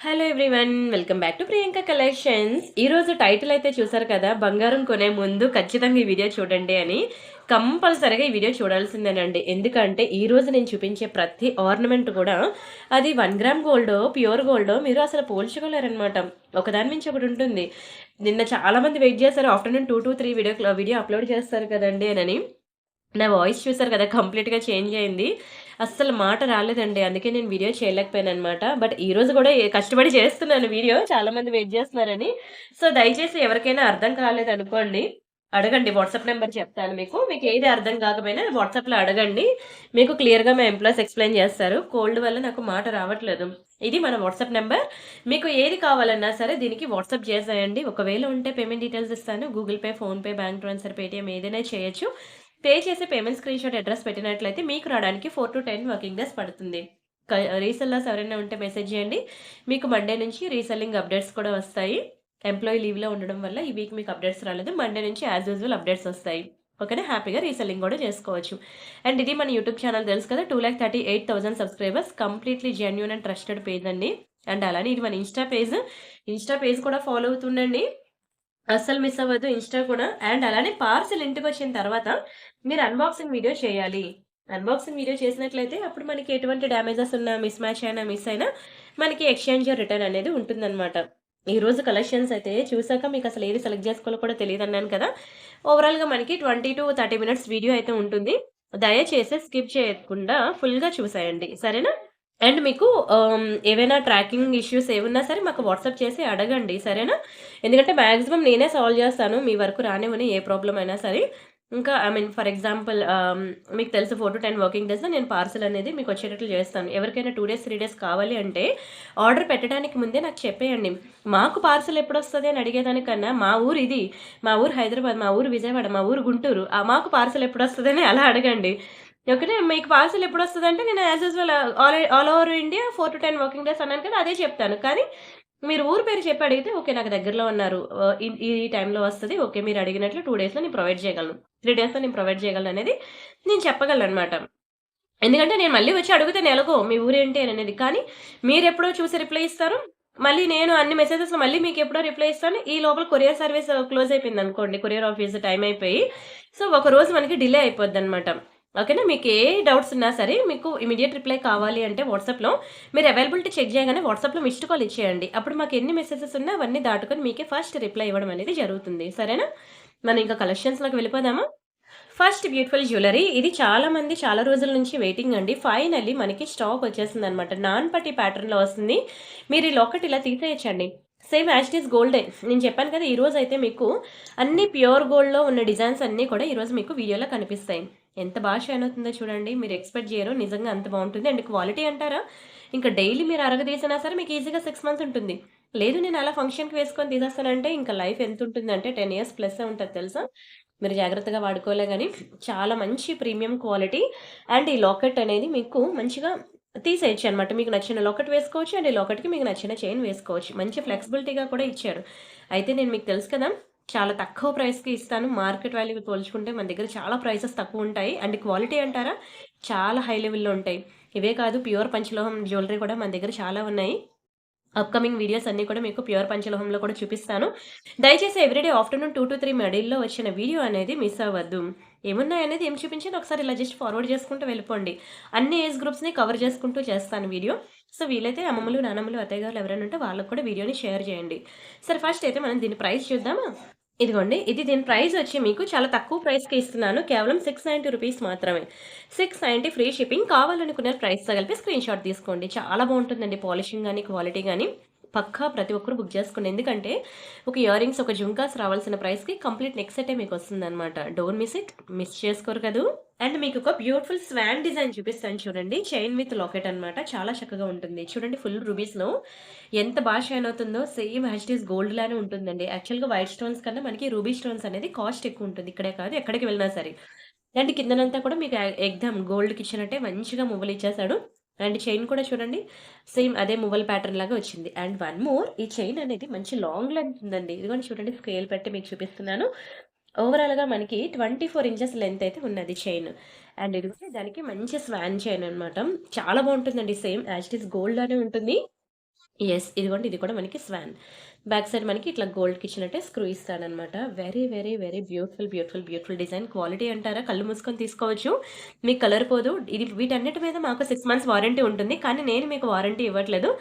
Hello everyone, welcome back to Priyanka collections. ఈరోజు title అయితే చూసారు కదా, బంగారం కొనే ముందు ఖచ్చితంగా ఈ వీడియో చూడండి అని. కంపల్సరీగా ఈ వీడియో చూడాల్సిందేనండి. ఎందుకంటే ఈ రోజు నేను చూపించే ప్రతి ఆర్నమెంట్ కూడా అది 1 గ్రామ్ గోల్డో ప్యూర్ గోల్డో మీరు అసలు పోల్చుకోలేరనమాట. ఒకదాని మించి ఒకటి ఉంటుంది. నిన్న చాలా మంది వెయిట్ చేశారు, ఆఫ్టర్నూన్ 2 to 3 వీడియో అప్లోడ్ చేస్తారు కదండి అని. నా వాయిస్ చూసారు కదా, కంప్లీట్‌గా చేంజ్ అయింది. అస్సలు మాట రాలేదండి. అందుకే నేను వీడియో చేయలేకపోయాననమాట. బట్ ఈరోజు గూడా కష్టపడి చేస్తున్నాను వీడియో. చాలా మంది వెయిట్ జేస్తున్నారని. సో, దయచేసి ఎవరికైనా అర్థం కాలేదనుకోండి, అడగండి. వాట్సాప్ నంబర్ చెప్తాను మీకు. మీకు ఏది అర్థం కాకపోయినా వాట్సాప్‌లో అడగండి. మీకు క్లియర్‌గా మా ఎంప్లాయీస్ ఎక్స్‌ప్లెయిన్ చేస్తారు. కోల్డ్ వల్ల నాకు మాట రావట్లేదు. ఇది మన వాట్సాప్ నంబర్. మీకు ఏది కావాలన్నా సరే దీనికి వాట్సాప్ చేసేయండి. ఒకవేళ ఉంటే పేమెంట్ డీటెయిల్స్ ఇస్తాను. Google pay, PhonePe, bank transfer, Paytm ఏదైనా చేయొచ్చు. పే చేసి పేమెంట్ స్క్రీన్‌షాట్ అడ్రెస్ పెట్టినట్లయితే మీకు రావడానికి 4-10 వర్కింగ్ డేస్ పడుతుంది. క రీసెల్లర్స్ ఎవరైనా ఉంటే మెసేజ్ చేయండి. మీకు మండే నుంచి రీసెల్లింగ్ అప్డేట్స్ కూడా వస్తాయి. ఎంప్లాయీ లీవ్‌లో ఉండడం వల్ల ఈ వీక్ మీకు అప్డేట్స్ రాలేదు. మండే నుంచి యాజ్ యూజువల్ అప్డేట్స్ వస్తాయి. ఓకేనా? హ్యాపీగా రీసెల్లింగ్ కూడా చేసుకోవచ్చు. అండ్ ఇది మన యూట్యూబ్ ఛానల్ తెలుసు కదా, 2,38,000 subscribers. Completely genuine and trusted page అండి. అండ్ అలానే ఇది మన ఇన్‌స్టా పేజ్. ఇన్‌స్టా పేజ్ కూడా ఫాలో అవుతుండండి. అస్సలు మిస్ అవ్వద్దు ఇన్‌స్టా కూడా. అండ్ అలానే పార్సెల్ ఇంటికొచ్చిన తర్వాత మీరు అన్బాక్సింగ్ వీడియో చేయాలి. అన్బాక్సింగ్ వీడియో చేసినట్లయితే అప్పుడు మనకి ఎటువంటి డ్యామేజెస్ ఉన్నా, మిస్ మ్యాచ్ అయినా, మిస్ అయినా మనకి ఎక్స్‌చేంజ్ రిటర్న్ అనేది ఉంటుందనమాట. ఈరోజు కలెక్షన్స్ అయితే చూసాక మీకు అసలు ఏది సెలెక్ట్ చేసుకోవాలో కూడా తెలీదన్నాను కదా! ఓవరాల్‌గా మనకి 20-30 మినిట్స్ వీడియో అయితే ఉంటుంది. దయచేసి స్కిప్ చేయకుండా ఫుల్‌గా చూసేయండి. సరేనా? అండ్ మీకు ఏవైనా ట్రాకింగ్ ఇష్యూస్ ఏవున్నా సరే మాకు వాట్సాప్ చేసి అడగండి. సరేనా? ఎందుకంటే మాక్సిమం నేనే సాల్వ్ చేస్తాను. మీ వరకు రానివ్వని ఏ ప్రాబ్లమ్ అయినా సరే. ఇంకా ఐ మీన్ ఫర్ ఎగ్జాంపుల్ మీకు తెలుసు 4-10 వర్కింగ్ డేస్‌లో నేను పార్సెల్ అనేది మీకు వచ్చేటట్లు చేస్తాను. ఎవరికైనా 2 డేస్, 3 డేస్ కావాలి అంటే ఆర్డర్ పెట్టడానికి ముందే నాకు చెప్పేయండి. మాకు పార్సెల్ ఎప్పుడొస్తది అని అడిగేదానికన్నా మా ఊరు ఇది, మా ఊరు హైదరాబాద్, మా ఊరు విజయవాడ, మా ఊరు గుంటూరు. మాకు పార్సెల్ ఎప్పుడొస్తదని అలా అడగండి. ఓకేనా? మీకు పార్సెల్ ఎప్పుడొస్తదంటే నేను as usual all over India 4-10 working days అన్నాను కదా! అదే చెప్తాను. కానీ మీరు ఊరు పేరు చెప్పి అడిగితే ఓకే. నాకు దగ్గరలో ఉన్నారు. ఈ టైంలో వస్తది. ఓకే. మీరు అడిగినట్లు 2 డేస్‌లో నేను ప్రొవైడ్ చేయగలను. 3 డేస్‌లో నేను ప్రొవైడ్ చేయగలను అనేది నేను చెప్పగలననమాట. ఎందుకంటే నేను మళ్ళీ వచ్చి అడుగుతా నెలకో మీ ఊరేంటి అనేది. కానీ మీరెప్పుడో చూసి రిప్లై ఇస్తారు. మళ్ళీ నేను అన్ని మెసేజెస్‌లో మళ్ళీ మీకెప్పుడో రిప్లై ఇస్తాను. ఈ లోపల కొరియర్ సర్వీస్ క్లోజ్ అయిపోయిందనుకోండి. కొరియర్ ఆఫీస్ టైం అయిపోయి. సో, ఒక రోజు మనకి డిలే అయిపోద్దనమాట. ఓకేనా? మీకు ఏ డౌట్స్ ఉన్నా సరే మీకు ఇమ్మీడియేట్ రిప్లై కావాలి అంటే వాట్సాప్‌లో మీరు అవైలబిలిటీ చెక్ చేయగానే వాట్సాప్‌లో మిస్డ్ కాల్ ఇచ్చేయండి. అప్పుడు మాకు ఎన్ని మెసేజెస్ ఉన్నా అవన్నీ దాటుకొని మీకే ఫస్ట్ రిప్లై ఇవ్వడం అనేది జరుగుతుంది. సరేనా? మనం ఇంకా కలెక్షన్స్‌లోకి వెళ్ళిపోదామా? First beautiful jewellery. ఇది చాలా మంది చాలా రోజుల నుంచి వెయిటింగ్ అండి. ఫైనల్లీ మనకి స్టాక్ వచ్చేసిందనమాట. నాన్ పట్టి ప్యాటర్న్‌లో వస్తుంది. మీరు ఈ లాకెట్ ఇలా తీసేయొచ్చండి. సేమ్ యాజ్ ఇట్ ఈస్ గోల్డే. నేను చెప్పాను కదా! ఈరోజైతే మీకు అన్ని ప్యూర్ గోల్డ్‌లో ఉన్న డిజైన్స్ అన్నీ కూడా ఈరోజు మీకు వీడియోలో కనిపిస్తాయి. ఎంత బాగా షైన్ అవుతుందో చూడండి. మీరు ఎక్స్‌పెక్ట్ చేయరు. నిజంగా అంత బావుంటుంది. అండ్ క్వాలిటీ అంటారా? ఇంకా డైలీ మీరు అరగదీసినా సరే మీకు ఈజీగా 6 మంత్స్ ఉంటుంది. లేదు నేను అలా ఫంక్షన్‌కి వేసుకొని తీసేస్తానంటే ఇంకా లైఫ్ ఎంతుంటుందంటే 10 ఇయర్స్ ప్లస్సే ఉంటది తెలుసా? మీరు జాగ్రత్తగా వాడుకోలే గాని, చాలా మంచి ప్రీమియం క్వాలిటీ. అండ్ ఈ లాకెట్ అనేది మీకు మంచిగా తీసేయొచ్చనమాట. మీకు నచ్చిన లాకెట్ వేసుకోవచ్చు. అండ్ ఈ లాకెట్‌కి మీకు నచ్చిన చైన్ వేసుకోవచ్చు. మంచి ఫ్లెక్సిబిలిటీగా కూడా ఇచ్చారు. అయితే నేను మీకు తెలుసు కదా! చాలా తక్కువ ప్రైస్‌కి ఇస్తాను. మార్కెట్ వాల్యూకి పోల్చుకుంటే మన దగ్గర చాలా ప్రైసెస్ తక్కువుంటాయి. అండ్ క్వాలిటీ అంటారా? చాలా హై లెవెల్‌లో ఉంటాయి. ఇవే కాదు ప్యూర్ పంచలోహం జ్యువెలరీ కూడా మన దగ్గర చాలా ఉన్నాయి. అప్‌కమింగ్ వీడియోస్ అన్నీ కూడా మీకు ప్యూర్ పంచలోహంలో కూడా చూపిస్తాను. దయచేసి ఎవ్రీడే ఆఫ్టర్‌నూన్ 2-3 మిడిల్‌లో వచ్చిన వీడియో అనేది మిస్ అవ్వద్దు. ఏమున్నాయనేది ఏం చూపించానో ఒకసారి ఇలా జస్ట్ ఫార్వర్డ్ చేసుకుంటూ వెళ్ళిపోండి. అన్ని ఏజ్ గ్రూప్స్‌ని కవర్ చేసుకుంటూ చేస్తాను వీడియో. సో, వీలైతే అమ్మమ్మలు, నానమ్మలు, అత్తయ్య గారులు ఎవరైనా ఉంటే వాళ్ళకి కూడా వీడియోని షేర్ చేయండి. సరే ఫస్ట్ అయితే మనం దీని ప్రైస్ చూద్దామా? ఇదిగోండి. దీని ప్రైస్ వచ్చి మీకు చాలా తక్కువ ప్రైస్‌కే ఇస్తున్నాను. కేవలం రూ. 690 మాత్రమే. 690 ఫ్రీ షిప్పింగ్. కావాలనుకున్న ప్రైస్‌తో కలిపి స్క్రీన్‌షాట్ తీసుకోండి. చాలా బావుంటుందండి పాలిషింగ్ గాని, క్వాలిటీ గాని. పక్కా ప్రతి ఒక్కరు బుక్ చేసుకోండి. ఎందుకంటే ఒక ఇయర్ రింగ్స్, ఒక జుంకాస్ రావాల్సిన ప్రైస్‌కి కంప్లీట్ నెక్ సెట్టే మీకొస్తుందనమాట. Don't miss it. మిస్ చేసుకోరు కదూ! అండ్ మీకొక బ్యూటిఫుల్ స్వాన్ డిజైన్ చూపిస్తాను చూడండి. చైన్ విత్ లాకెట్ అనమాట. చాలా చక్కగా ఉంటుంది. చూడండి ఫుల్ రూబీస్‌లో ఎంత బా షైన్ అవుతుందో same as it is gold లానే ఉంటుందండి. యాక్చువల్‌గా వైట్ స్టోన్స్ కన్నా మనకి రూబీ స్టోన్స్ అనేది కాస్ట్ ఎక్కువుంటుంది. ఇక్కడే కాదు ఎక్కడికి వెళ్ళినా సరే. అండ్ కిందనంతా కూడా మీకు ఎగ్దమ్ గోల్డ్‌కిచ్చినట్టే మంచిగా మువ్వలిచ్చేసాడు. అండ్ చైన్ కూడా చూడండి సేమ్ అదే మువ్వల ప్యాటర్న్ లాగా వచ్చింది. అండ్ వన్ మోర్ ఈ చైన్ అనేది మంచి లాంగ్ లెంత్ ఉందండి. ఇదిగోండి చూడండి స్కేల్ పెట్టి మీకు చూపిస్తున్నాను. ఓవరాల్‌గా మనకి 24 ఇంచెస్ లెంత్ అయితే ఉన్నది చైన్. అండ్ ఇదిగోండి దానికి మంచి స్వాన్ చైన్ అనమాట. చాలా బావుంటుందండి. Same as it is gold లానే ఉంటుంది. యెస్. ఇదిగోండి ఇది కూడా మనకి స్వాన్. బ్యాక్ సైడ్ మనకి ఇట్లా గోల్డ్‌కిచ్చినట్టే స్క్రూ ఇస్తాడనమాట. Very, very, very beautiful, beautiful, beautiful design. Quality అంటారా కళ్ళు మూసుకొని తీసుకోవచ్చు. మీకు కలర్ పోదు. ఇది వీటన్నిటి మీద మాకు 6 మంత్స్ వారంటీ ఉంటుంది. కానీ నేను మీకు వారంటీ ఇవ్వట్లేదు.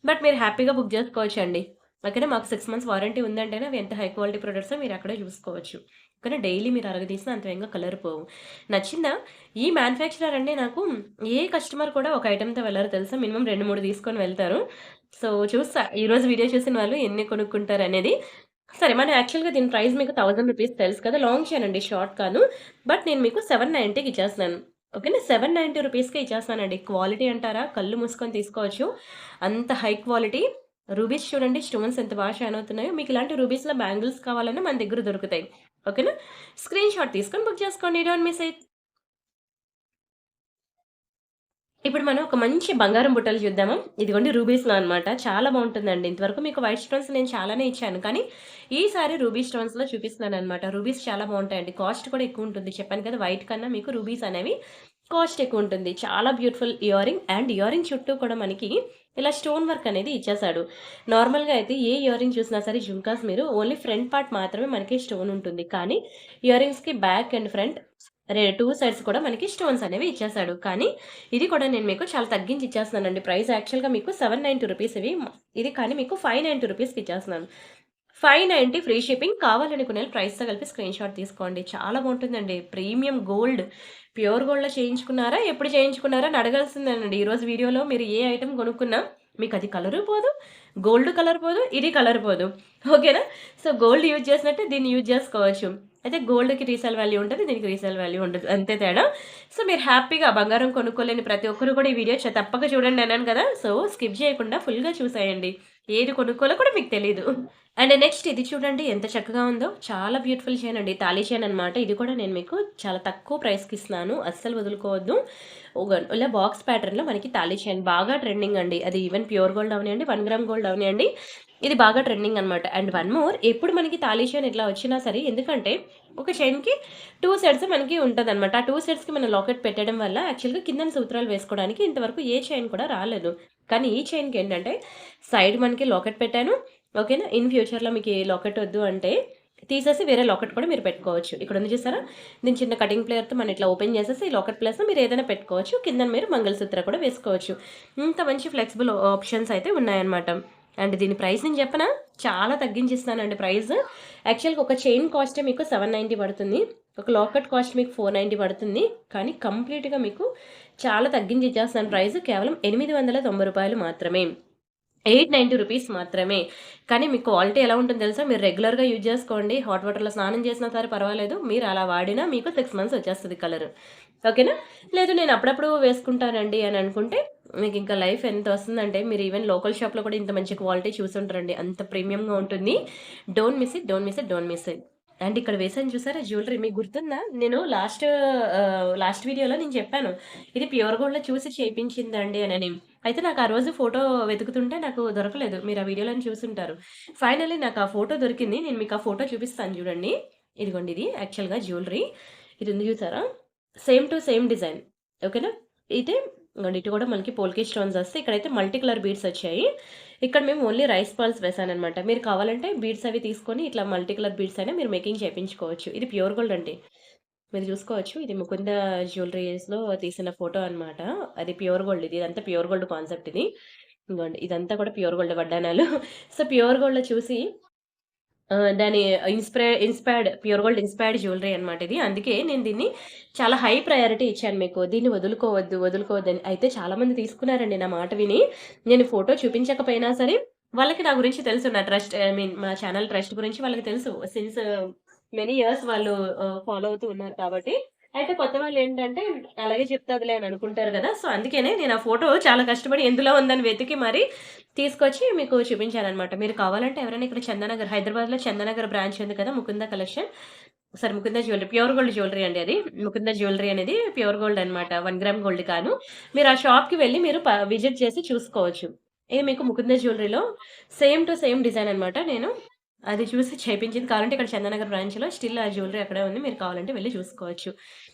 బట్ మీరు హ్యాపీగా బుక్ జేసుకోవచ్చండి. ఓకేనా. మాకు 6 మంత్స్ వారంటీ ఉందంటేనే అవి ఎంత హై క్వాలిటీ ప్రొడక్ట్సో మీరక్కడే జూసుకోవచ్చు. ఓకేనా. డైలీ మీరు అరగదీసినా అంత వేగంగా కలర్ పోవు. నచ్చిందా? ఈ మ్యానుఫ్యాక్చరర్ అండి నాకు ఏ కస్టమర్ కూడా ఒక ఐటెమ్‌తో వెళ్లరు తెలుసా? మినిమమ్ 2, 3 తీసుకొని వెళ్తారు. సో, చూస్తా ఈరోజు వీడియో చూసిన వాళ్ళు ఎన్ని కొనుక్కుంటారనేది. సరే మన యాక్చువల్‌గా దీని ప్రైస్ మీకు రూ. 1000 తెలుసు కదా! లాంగ్ చైన్ అండి షార్ట్ కాదు. బట్ నేను మీకు 790కి ఇచ్చేస్తున్నాను. ఓకేనా. 790 ఇచ్చేస్తానండి. క్వాలిటీ అంటారా కళ్ళు మూసుకొని తీసుకోవచ్చు. అంత హై క్వాలిటీ. రూబీస్ చూడండి స్టోన్స్ ఎంత బాగా షైన్ అవుతున్నాయో. మీకు ఇలాంటి రూబీస్‌లో బ్యాంగిల్స్ కావాలన్నా మన దగ్గర దొరుకుతాయి. ఓకేనా. స్క్రీన్ షాట్ తీసుకొని బుక్ చేసుకోండి. Don't miss it. ఇప్పుడు మనం ఒక మంచి బంగారం బుట్టలు చూద్దామా? ఇదిగోండి రూబీస్‌లో అన్నమాట. చాలా బావుంటుందండి. ఇంతవరకు మీకు వైట్ స్టోన్స్ నేను చాలానే ఇచ్చాను. కానీ ఈసారి రూబీ స్టోన్స్‌లో చూపిస్తున్నానన్నమాట. రూబీస్ చాలా బావుంటాయండి. కాస్ట్ కూడా ఎక్కువుంటుంది. చెప్పాను కదా! వైట్ కన్నా మీకు రూబీస్ అనేవి కాస్ట్ ఎక్కువుంటుంది. చాలా బ్యూటిఫుల్ ఇయరింగ్ అండ్ ఇయరింగ్ చుట్టూ కూడా మనకి ఇలా స్టోన్ వర్క్ అనేది ఇచ్చేసాడు. నార్మల్‌గా అయితే ఏ ఇయరింగ్ చూసినా సరే జుంకాస్ మీరు ఓన్లీ ఫ్రంట్ పార్ట్ మాత్రమే మనకి స్టోన్ ఉంటుంది. కానీ ఇయరింగ్స్‌కి బ్యాక్ అండ్ ఫ్రంట్ 2 సైడ్స్ కూడా మనకి స్టోన్స్ అనేవి ఇచ్చేసాడు. కానీ ఇది కూడా నేను మీకు చాలా తగ్గించి ఇచ్చేస్తున్నానండి. ప్రైస్ యాక్చువల్‌గా మీకు రూ. 790 ఇవి. ఇది కానీ మీకు రూ. 590కి ఇచ్చేస్తున్నాను. 590 ఫ్రీ షిప్పింగ్. కావాలనుకునే వాళ్ళు ప్రైస్‌తో కలిపి స్క్రీన్‌షాట్ తీసుకోండి. చాలా బావుంటుందండి. Premium gold. ప్యూర్ గోల్డ్‌లో చేయించుకున్నారా? ఎప్పుడు చేయించుకున్నారా? అని అడగాల్సిందేనండి. ఈరోజు వీడియోలో మీరు ఏ ఐటెమ్ కొనుక్కున్నా మీకది కలరు పోదు, గోల్డ్ కలర్ పోదు, ఇది కలర్ పోదు. ఓకేనా? సో, గోల్డ్ యూజ్ చేసినట్టే దీన్ని యూజ్ చేసుకోవచ్చు. అయితే గోల్డ్‌కి రీసేల్ వాల్యూ ఉంటది. దీనికి రీసేల్ వాల్యూ ఉండదు. అంతే తేడా. సో, మీరు హ్యాపీగా బంగారం కొనుక్కోలేని ప్రతి ఒక్కరు కూడా ఈ వీడియో తప్పక చూడండి అన్నాను కదా! సో, స్కిప్ చేయకుండా ఫుల్‌గా చూసేయండి. ఏది కొనుక్కోవాలో కూడా మీకు తెలీదు. అండ్ నెక్స్ట్ ఇది చూడండి ఎంత చక్కగా ఉందో. చాలా బ్యూటిఫుల్ చైన్ అండి. తాళి చైన్ అనమాట. ఇది కూడా నేను మీకు చాలా తక్కువ ప్రైస్‌కి ఇస్తున్నాను. అస్సలు వదులుకోవద్దు. ఇలా బాక్స్ ప్యాటర్న్‌లో మనకి తాళి చైన్ బాగా ట్రెండింగ్ అండి. అది ఈవెన్ ప్యూర్ గోల్డ్ అవనియండి, 1 గ్రామ్ గోల్డ్ అవనియండి. ఇది బాగా ట్రెండింగ్ అనమాట. అండ్ వన్ మోర్ ఎప్పుడు మనకి తాళి చైన్ ఇట్లా వచ్చినా సరే ఎందుకంటే ఒక చైన్‌కి 2 సెట్స్ మనకి ఉంటదనమాట. ఆ 2 సెట్స్‌కి మనం లాకెట్ పెట్టడం వల్ల యాక్చువల్‌గా కిందన సూత్రాలు వేసుకోవడానికి ఇంతవరకు ఏ చైన్ కూడా రాలేదు. కానీ ఈ చైన్‌కి ఏంటంటే సైడ్ మనకి లాకెట్ పెట్టాను. ఓకేనా. ఇన్ ఫ్యూచర్‌లో మీకు ఏ లాకెట్ వద్దు అంటే తీసేసి వేరే లాకెట్ కూడా మీరు పెట్టుకోవచ్చు. ఇక్కడ ఉంది చూసారా? దీని చిన్న కటింగ్ ప్లేయర్‌తో మనం ఇట్లా ఓపెన్ చేసేసి ఈ లాకెట్ ప్లేస్‌లో మీరు ఏదైనా పెట్టుకోవచ్చు. కిందన మీరు మంగళసూత్ర కూడా వేసుకోవచ్చు. ఇంత మంచి ఫ్లెక్సిబుల్ ఆప్షన్స్ అయితే ఉన్నాయన్నమాట. అండ్ దీని ప్రైస్ నేను చెప్పనా? చాలా తగ్గించిస్తున్నానండి ప్రైస్. యాక్చువల్‌గా ఒక చైన్ కాస్టే మీకు 790 పడుతుంది. ఒక లాకెట్ కాస్ట్ మీకు 490 పడుతుంది. కానీ కంప్లీట్‌గా మీకు చాలా తగ్గించి ఇచ్చేస్తున్నాను ప్రైస్. కేవలం రూ. 890 మాత్రమే. రూ. 890 మాత్రమే. కానీ మీకు క్వాలిటీ ఎలా ఉంటుందో తెలుసా? మీరు రెగ్యులర్‌గా యూజ్ చేసుకోండి. హాట్ వాటర్‌లో స్నానం చేసినా సరే పర్వాలేదు. మీరు అలా వాడినా మీకు 6 మంత్స్ వచ్చేస్తది కలర్. ఓకేనా? లేదు నేను అప్పుడప్పుడు వేసుకుంటానండి అని అనుకుంటే మీకు ఇంకా లైఫ్ ఎంత వస్తుందంటే మీరు ఈవెన్ లోకల్ షాప్‌లో కూడా ఇంత మంచి క్వాలిటీ చూసుండరండి. అంత ప్రీమియంగా ఉంటుంది. Don't miss it, don't miss it, don't miss it. And ఇక్కడ వేసాను చూసారా జ్యువెలరీ మీకు గుర్తుందా? నేను లాస్ట్ వీడియోలో నేను చెప్పాను. ఇది ప్యూర్ గోల్డ్‌లో చూసి చేపించిందండి అనని. అయితే నాకు ఆ రోజు ఫోటో వెతుకుతుంటే నాకు దొరకలేదు. మీరు ఆ వీడియోలోని చూసుంటారు. ఫైనల్లీ నాకు ఆ ఫోటో దొరికింది. నేను మీకు ఆ ఫోటో చూపిస్తాను చూడండి. ఇదిగోండి ఇది యాక్చువల్‌గా జ్యువెలరీ. ఇది ఉంది చూసారా? Same to same design. ఓకేనా? ఇదే ఇగోండి ఇటు కూడా మనకి పోల్కి స్టోన్స్ వస్తాయి. ఇక్కడైతే మల్టీ కలర్ బీడ్స్ వచ్చాయి. ఇక్కడ మేము ఓన్లీ రైస్ పర్ల్స్ వేసాననమాట. మీరు కావాలంటే బీడ్స్ అవి తీసుకొని ఇట్లా మల్టీ కలర్ బీడ్స్ అయినా మీరు మేకింగ్ చేపించుకోవచ్చు. ఇది ప్యూర్ గోల్డ్ అండి. మీరు చూసుకోవచ్చు. ఇది ముకుంద జ్యువెలరీస్‌లో తీసిన ఫోటో అన్నమాట. అది ప్యూర్ గోల్డ్ ఇది. ఇదంతా ప్యూర్ గోల్డ్ కాన్సెప్ట్ ఇది. ఇదిగోండి ఇదంతా కూడా ప్యూర్ గోల్డ్ వడ్డానాలు. సో, ప్యూర్ గోల్డ్‌లో చూసి దాని inspired pure gold inspired jewellery అన్నమాట ఇది. అందుకే నేను దీన్ని చాలా హై ప్రయారిటీ ఇచ్చాను మీకు. దీన్ని వదులుకోవద్దు, వదులుకోవద్దని. అయితే చాలామంది తీసుకున్నారండి నా మాట విని. నేను ఫోటో చూపించకపోయినా సరే వాళ్ళకి నా గురించి తెలుసు. నా ట్రస్ట్ ఐ మీన్ మా ఛానల్ ట్రస్ట్ గురించి వాళ్ళకి తెలుసు. సిన్స్ మెనీ ఇయర్స్ వాళ్ళు ఫాలో అవుతూ ఉన్నారు కాబట్టి. అయితే కొత్త వాళ్ళేంటంటే అలాగే చెప్తాదిలే అని అనుకుంటారు గదా! సో, అందుకనే నేను ఆ ఫోటో చాలా కష్టపడి ఎందులో ఉందని వెతికి మరి తీసుకొచ్చి మీకు చూపించాననమాట. మీరు కావాలంటే ఎవరైనా ఇక్కడ చందానగర్ హైదరాబాద్‌లో చందానగర్ బ్రాంచ్ ఉంది కదా! Mukunda collection. Sorry Mukunda jewellery. Pure gold jewellery అండి అది. ముకుంద జ్యువెలరీ అనేది ప్యూర్ గోల్డ్ అనమాట. 1 గ్రామ్ గోల్డ్ కాదు. మీరు ఆ షాప్‌కి వెళ్లి మీరు విజిట్ చేసి చూసుకోవచ్చు. ఇది మీకు ముకుంద జ్యువెలరీలో సేమ్ టు సేమ్ డిజైన్ అనమాట. నేను అది చూసి చేపించింది. కావాలంటే ఇక్కడ చందానగర్ బ్రాంచ్‌లో స్టిల్ ఆ జ్యువెలరీ అక్కడే ఉంది. మీరు కావాలంటే వెళ్లి చూసుకోవచ్చు.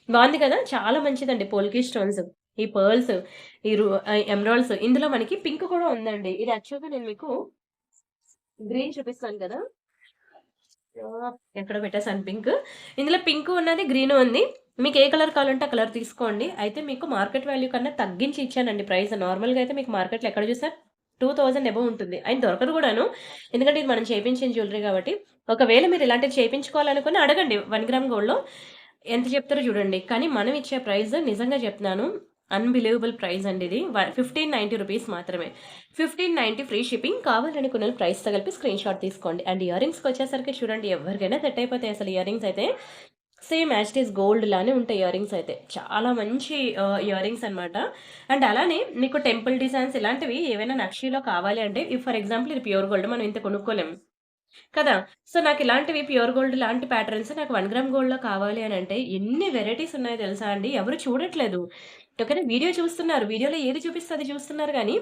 బావుంది కదా! చాలా మంచిదండి పోల్కి స్టోన్స్. ఈ పర్ల్స్, ఈ ఎమరాల్డ్స్, ఇందులో మనకి పింక్ కూడా ఉందండి. ఇది యాక్చువల్‌గా నేను మీకు గ్రీన్ చూపిస్తాను కదా! ఎక్కడో పెట్టేసాను పింక్. ఇందులో పింక్ ఉన్నది, గ్రీన్ ఉంది. మీకు ఏ కలర్ కావాలంటే ఆ కలర్ తీసుకోండి. అయితే మీకు మార్కెట్ వాల్యూ కన్నా తగ్గించి ఇచ్చానండి ప్రైస్. నార్మల్‌గా అయితే మీకు మార్కెట్‌లో ఎక్కడ చూసినా 2000 అబోవ్ ఉంటుంది. అండ్ దొరకదు కూడాను. ఎందుకంటే ఇది మనం చేపించిన జ్యువెలరీ కాబట్టి. ఒకవేళ మీరు ఇలాంటివి చేపించుకోవాలనుకుని అడగండి 1 గ్రామ్ గోల్డ్‌లో ఎంత చెప్తారో చూడండి. కానీ మనం ఇచ్చే ప్రైస్ నిజంగా చెప్తున్నాను, అన్‌బిలీవబుల్ ప్రైస్ అండి ఇది. 1590 రూపీస్ మాత్రమే. 1590 ఫ్రీ షిప్పింగ్. కావాలనుకున్న ప్రైస్‌తో కలిపి స్క్రీన్‌షాట్ తీసుకోండి. అండ్ ఇయర్ రింగ్స్‌కొచ్చేసరికి చూడండి, ఎవరికైనా సెట్ అయిపోతాయి అసలు ఇయర్ రింగ్స్ అయితే. Same as it is gold లానే ఉంటాయి ఇయర్ రింగ్స్ అయితే. చాలా మంచి ఇయర్ రింగ్స్ అనమాట. అండ్ అలానే మీకు టెంపుల్ డిజైన్స్ ఇలాంటివి ఏవైనా నక్షీలో కావాలి అంటే, ఇఫ్ ఫర్ ఎగ్జాంపుల్ ఇది ప్యూర్ గోల్డ్ మనం ఇంత కొనుక్కోలేం కదా! సో, నాకిలాంటివి ప్యూర్ గోల్డ్ లాంటి ప్యాటర్న్స్ నాకు 1 గ్రామ్ గోల్డ్‌లో కావాలి అనంటే ఎన్ని వెరైటీస్ ఉన్నాయో తెలుసా అండి? ఎవరు చూడట్లేదు. ఓకేనా? వీడియో చూస్తున్నారు. వీడియోలో ఏది చూపిస్తే అది చూస్తున్నారు గానీ,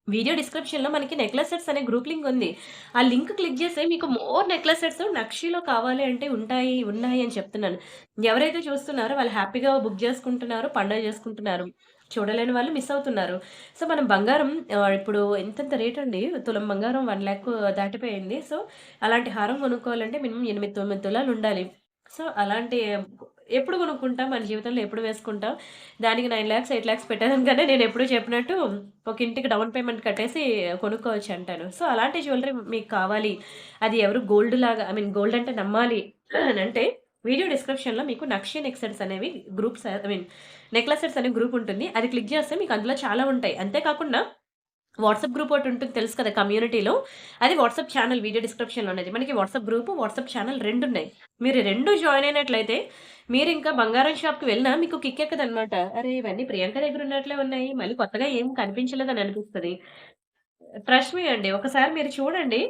వీడియో డిస్క్రిప్షన్‌లో మనకి నెక్లెస్ సెట్స్ అనే గ్రూప్ లింక్ ఉంది. ఆ లింక్ క్లిక్ చేస్తే మీకు మోర్ నెక్లెస్ సెట్స్ నక్షీలో కావాలి అంటే ఉంటాయి, ఉన్నాయి అని చెప్తున్నాను. ఎవరైతే చూస్తున్నారో వాళ్ళు హ్యాపీగా బుక్ చేసుకుంటున్నారు, పండగ చేసుకుంటున్నారు. చూడలేని వాళ్ళు మిస్ అవుతున్నారు. సో, మనం బంగారం ఇప్పుడు ఎంతెంత రేట్ అండి. తులం బంగారం 1,00,000 దాటిపోయింది. సో, అలాంటి హారం కొనుక్కోవాలంటే మినిమమ్ 8, 9 తులాలు ఉండాలి. సో, అలాంటి ఎప్పుడు కొనుక్కుంటాం? మన జీవితంలో ఎప్పుడు వేసుకుంటాం? దానికి 9,00,000, 8,00,000 పెట్టేదానికన్నా నేనెప్పుడూ చెప్పినట్టు ఒక ఇంటికి డౌన్ పేమెంట్ కట్టేసి కొనుక్కోవచ్చు అంటాను. సో, అలాంటి జ్యువెలరీ మీకు కావాలి. అది ఎవరు గోల్డ్ లాగా ఐ మీన్ గోల్డ్ అంటే నమ్మాలి అనంటే వీడియో డిస్క్రిప్షన్‌లో మీకు నక్షి నెక్ సెట్స్ అనేవి groups I mean necklace sets అనే గ్రూప్ ఉంటుంది. అది క్లిక్ చేస్తే మీకు అందులో చాలా ఉంటాయి. అంతే కాకుండా వాట్సాప్ గ్రూప్ ఒకటుంటుంది తెలుసు కదా! కమ్యూనిటీలో. అది వాట్సాప్ ఛానెల్ వీడియో డిస్క్రిప్షన్‌లో ఉన్నది. మనకి వాట్సాప్ గ్రూపు, వాట్సాప్ ఛానెల్ 2 ఉన్నాయి. మీరు 2 జాయిన్ అయినట్లయితే మీరింకా బంగారం షాప్‌కి వెళ్ళినా మీకు కిక్ ఎక్కదనమాట. అరే! ఇవన్నీ ప్రియాంక దగ్గర ఉన్నట్లే ఉన్నాయి. మళ్ళీ కొత్తగా ఏం కనిపించలేదని అనిపిస్తది. ట్రస్ట్ మీ అండి. ఒకసారి మీరు చూడండి.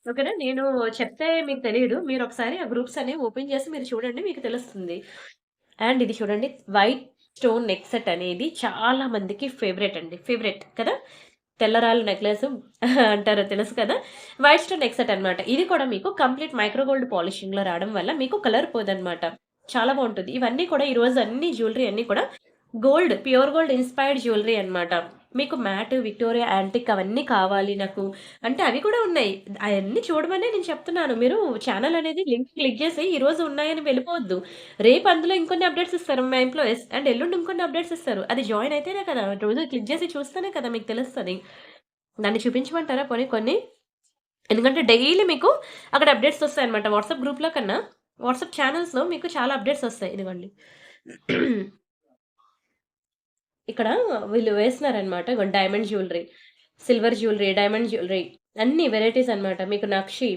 ఓకేనా? నేను చెప్తే మీకు తెలీదు. మీరొకసారి ఆ గ్రూప్స్ అనేవి ఓపెన్ చేసి మీరు చూడండి. మీకు తెలుస్తుంది. అండ్ ఇది చూడండి, వైట్ స్టోన్ నెక్ సెట్ అనేది చాలా మందికి ఫేవరెట్ అండి. ఫేవరెట్ కదా! తెల్లరాళ్ళ నెక్లెస్ అంటారు తెలుసు కదా! వైట్ స్టోన్ నెక్ సెట్ అనమాట. ఇది కూడా మీకు కంప్లీట్ మైక్రో గోల్డ్ పాలిషింగ్‌లో రావడం వల్ల మీకు కలర్ పోదనమాట. చాలా బావుంటుంది. ఇవన్నీ కూడా ఈరోజు అన్ని జ్యువెలరీ అన్నీ కూడా gold, pure gold inspired jewellery అనమాట. మీకు మ్యాట్, విక్టోరియా యాంటిక్ అవన్నీ కావాలి నాకు అంటే అవి కూడా ఉన్నాయి. అయన్నీ చూడమనే నేను చెప్తున్నాను. మీరు ఛానెల్ అనేది లింక్ క్లిక్ చేసి ఈరోజు ఉన్నాయని వెళ్ళిపోవద్దు. రేపు అందులో ఇంకొన్ని అప్డేట్స్ ఇస్తారు మా ఎంప్లాయీస్. అండ్ ఎల్లుండి ఇంకొన్ని అప్డేట్స్ ఇస్తారు. అది జాయిన్ అయితేనే కదా! రోజు క్లిక్ చేసి చూస్తేనే కదా మీకు తెలుస్తది. దాన్ని చూపించమంటారా పోనీ కొన్ని? ఎందుకంటే డైలీ మీకు అక్కడ అప్డేట్స్ వస్తాయన్నమాట. వాట్సాప్ గ్రూప్‌లో కన్నా వాట్సాప్ ఛానెల్స్‌లో మీకు చాలా అప్డేట్స్ వస్తాయి. ఇదిగోండి. ఇక్కడ వీళ్ళు వేస్తున్నారనమాట. ఇగోండి diamond jewellery, silver jewellery, diamond jewellery అన్ని వెరైటీస్ అనమాట. మీకు నక్షి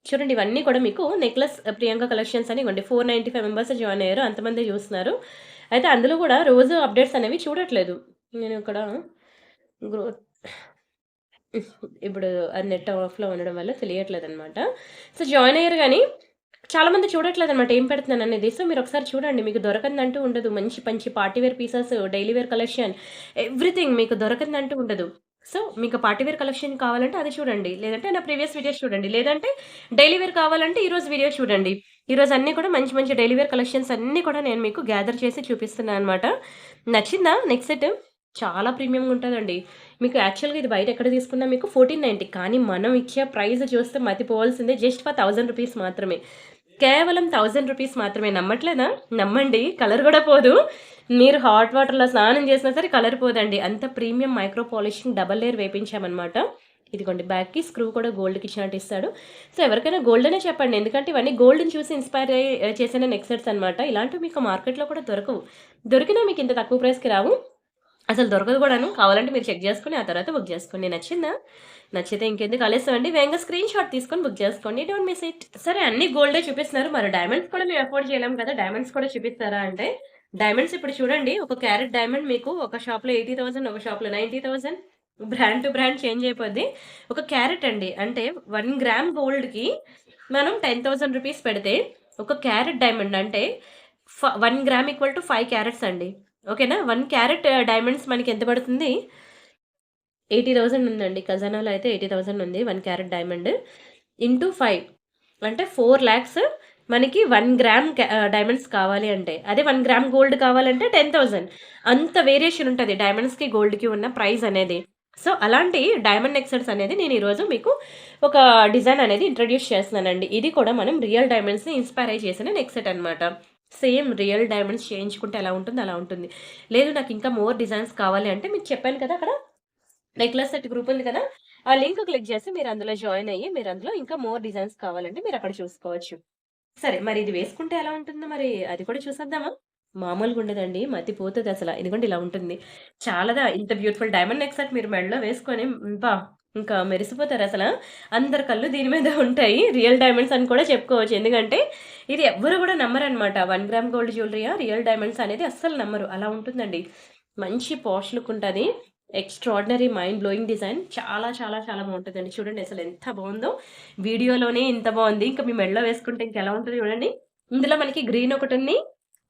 చూడండి, ఇవన్నీ కూడా మీకు నెక్లెస్ ప్రియాంక కలెక్షన్స్ అని ఇవ్వండి. 495 మెంబర్స్ జాయిన్ అయ్యారు. అంతమందే చూస్తున్నారు. అయితే అందులో కూడా రోజు అప్డేట్స్ అనేవి చూడట్లేదు. నేను ఇక్కడ గ్రో ఇప్పుడు అది నెట్ ఆఫ్‌లో ఉండడం వల్ల తెలియట్లేదనమాట. సో, జాయిన్ అయ్యారు గానీ చాలా మంది చూడట్లేదనమాట ఏం పెడుతున్నాననేది. సో, మీరొకసారి చూడండి. మీకు దొరకనిదంటూ ఉండదు. మంచి మంచి party wear pieces, daily wear collection everything మీకు దొరకనిదంటూ ఉండదు. సో, మీకు పార్టీ వేర్ కలెక్షన్ కావాలంటే అది చూడండి. లేదంటే నా ప్రీవియస్ వీడియోస్ చూడండి. లేదంటే డైలీ వేర్ కావాలంటే ఈరోజు వీడియో చూడండి. ఈరోజు అన్నీ కూడా మంచి మంచి డైలీ వేర్ కలెక్షన్స్ అన్నీ కూడా నేను మీకు గ్యాదర్ చేసి చూపిస్తున్నా అనమాట. నచ్చిందా నెక్ సెట్? చాలా ప్రీమియంగా ఉంటదండి. మీకు యాక్చువల్‌గా ఇది బయట ఎక్కడ తీసుకున్నా మీకు 1490 కానీ మనం ఇచ్చే ప్రైస్ చూస్తే మతిపోవాల్సిందే. జస్ట్ ఫర్ 1000 రూపీస్ మాత్రమే. కేవలం 1000 రూపీస్ మాత్రమే. నమ్మట్లేదా? నమ్మండి. కలర్ గూడా పోదు. మీరు హాట్ వాటర్‌లో స్నానం చేసినా సరే కలర్ పోదండి. అంత premium micro polishing double layer వేపించామనమాట. ఇదిగోండి బ్యాక్‌కి స్క్రూ కూడా గోల్డ్‌కి ఇచ్చినట్టు ఇస్తాడు. సో, ఎవరికైనా గోల్డ్ అనే చెప్పండి. ఎందుకంటే ఇవన్నీ గోల్డ్‌ని చూసి ఇన్‌స్పైర్ అయ్యి చేసిన నెక్ సెట్స్ అనమాట. ఇలాంటివి మీకు మార్కెట్‌లో కూడా దొరకవు. దొరికినా మీకు ఇంత తక్కువ ప్రైస్‌కి రావు. అసలు దొరకదు కూడాను. కావాలంటే మీరు చెక్ చేసుకొని ఆ తర్వాత బుక్ చేసుకోండి. నచ్చిందా? నచ్చితే ఇంకెందుకు ఆలస్యం అండి. వేగంగా స్క్రీన్ షాట్ తీసుకొని బుక్ చేసుకోండి. Don't miss it. సరే అన్ని గోల్డే చూపిస్తున్నారు. మరి డైమండ్స్ కూడా మేము అఫోర్డ్ చేయలేం కదా! డైమండ్స్ కూడా చూపిస్తారా అంటే, డైమండ్స్ ఇప్పుడు చూడండి. ఒక క్యారెట్ డైమండ్ మీకు ఒక షాప్‌లో 80,000, ఒక షాప్‌లో 90,000 బ్రాండ్ టు బ్రాండ్ చేంజ్ అయిపోద్ది. ఒక క్యారెట్ అండి. అంటే 1 గ్రామ్ గోల్డ్‌కి మనం 10,000 రూపీస్ పెడితే, ఒక క్యారెట్ డైమండ్ అంటే 1 గ్రామ్ ఈక్వల్ టు 5 క్యారెట్స్ అండి. ఓకేనా? 1 క్యారెట్ డైమండ్స్ మనకెంత పడుతుంది? 80,000 ఉందండి. ఖజానాలో అయితే 80,000 ఉంది. 1 క్యారెట్ డైమండ్. ఇంటూ 5 అంటే 4,00,000 మనకి 1 గ్రామ్ డైమండ్స్ కావాలి అంటే, అదే 1 గ్రామ్ గోల్డ్ కావాలంటే 10,000. అంత వేరియేషన్ ఉంటది డైమండ్స్‌కి, గోల్డ్‌కి ఉన్న ప్రైస్ అనేది. సో, అలాంటి డైమండ్ నెక్ సెట్స్ అనేది నేను ఈరోజు మీకు ఒక డిజైన్ అనేది ఇంట్రొడ్యూస్ చేస్తున్నానండి. ఇది కూడా మనం రియల్ డైమండ్స్‌ని ఇన్‌స్పైర్ అయ్యి చేసిన నెక్ సెట్ అనమాట. సేమ్ రియల్ డైమండ్స్ చేయించుకుంటే ఎలా ఉంటుందో అలా ఉంటుంది. లేదు నాకు ఇంకా మోర్ డిజైన్స్ కావాలి అంటే మీకు చెప్పాను కదా అక్కడ నెక్లెస్ సెట్ గ్రూప్ ఉంది కదా! ఆ లింక్ క్లిక్ చేసి మీరు అందులో జాయిన్ అయ్యి మీరు అందులో ఇంకా మోర్ డిజైన్స్ కావాలంటే మీరు అక్కడ చూసుకోవచ్చు. సరే. మరి ఇది వేసుకుంటే ఎలా ఉంటుందో మరి అది కూడా చూసేద్దామా? మామూలుగా ఉండదండి. మతిపోతదసల. ఇదిగోండి ఇలా ఉంటుంది. ఇంత బ్యూటిఫుల్ డైమండ్ నెక్ సెట్ మీరు మెడలో వేసుకొని అబ్బా! ఇంకా మెరిసిపోతారసల. అందరి కళ్ళు దీని మీద ఉంటాయి. రియల్ డైమండ్స్ అని కూడా చెప్పుకోవచ్చు. ఎందుకంటే ఇది ఎవ్వరు కూడా నమ్మరనమాట. 1 గ్రామ్ గోల్డ్ జ్యువెలరీయా, రియల్ డైమండ్స్ అనేది అస్సలు నమ్మరు. అలా ఉంటుందండి. మంచి పాష్ లుక్ ఉంటది. Extraordinary mind blowing design. చాలా చాలా చాలా బావుంటదండి. చూడండి అసలు ఎంత బావుందో. వీడియోలోనే ఇంత బావుంది. ఇంక మీ మెడలో వేసుకుంటే ఇంకెలా ఉంటదో చూడండి. ఇందులో మనకి గ్రీన్ ఒకటుంది,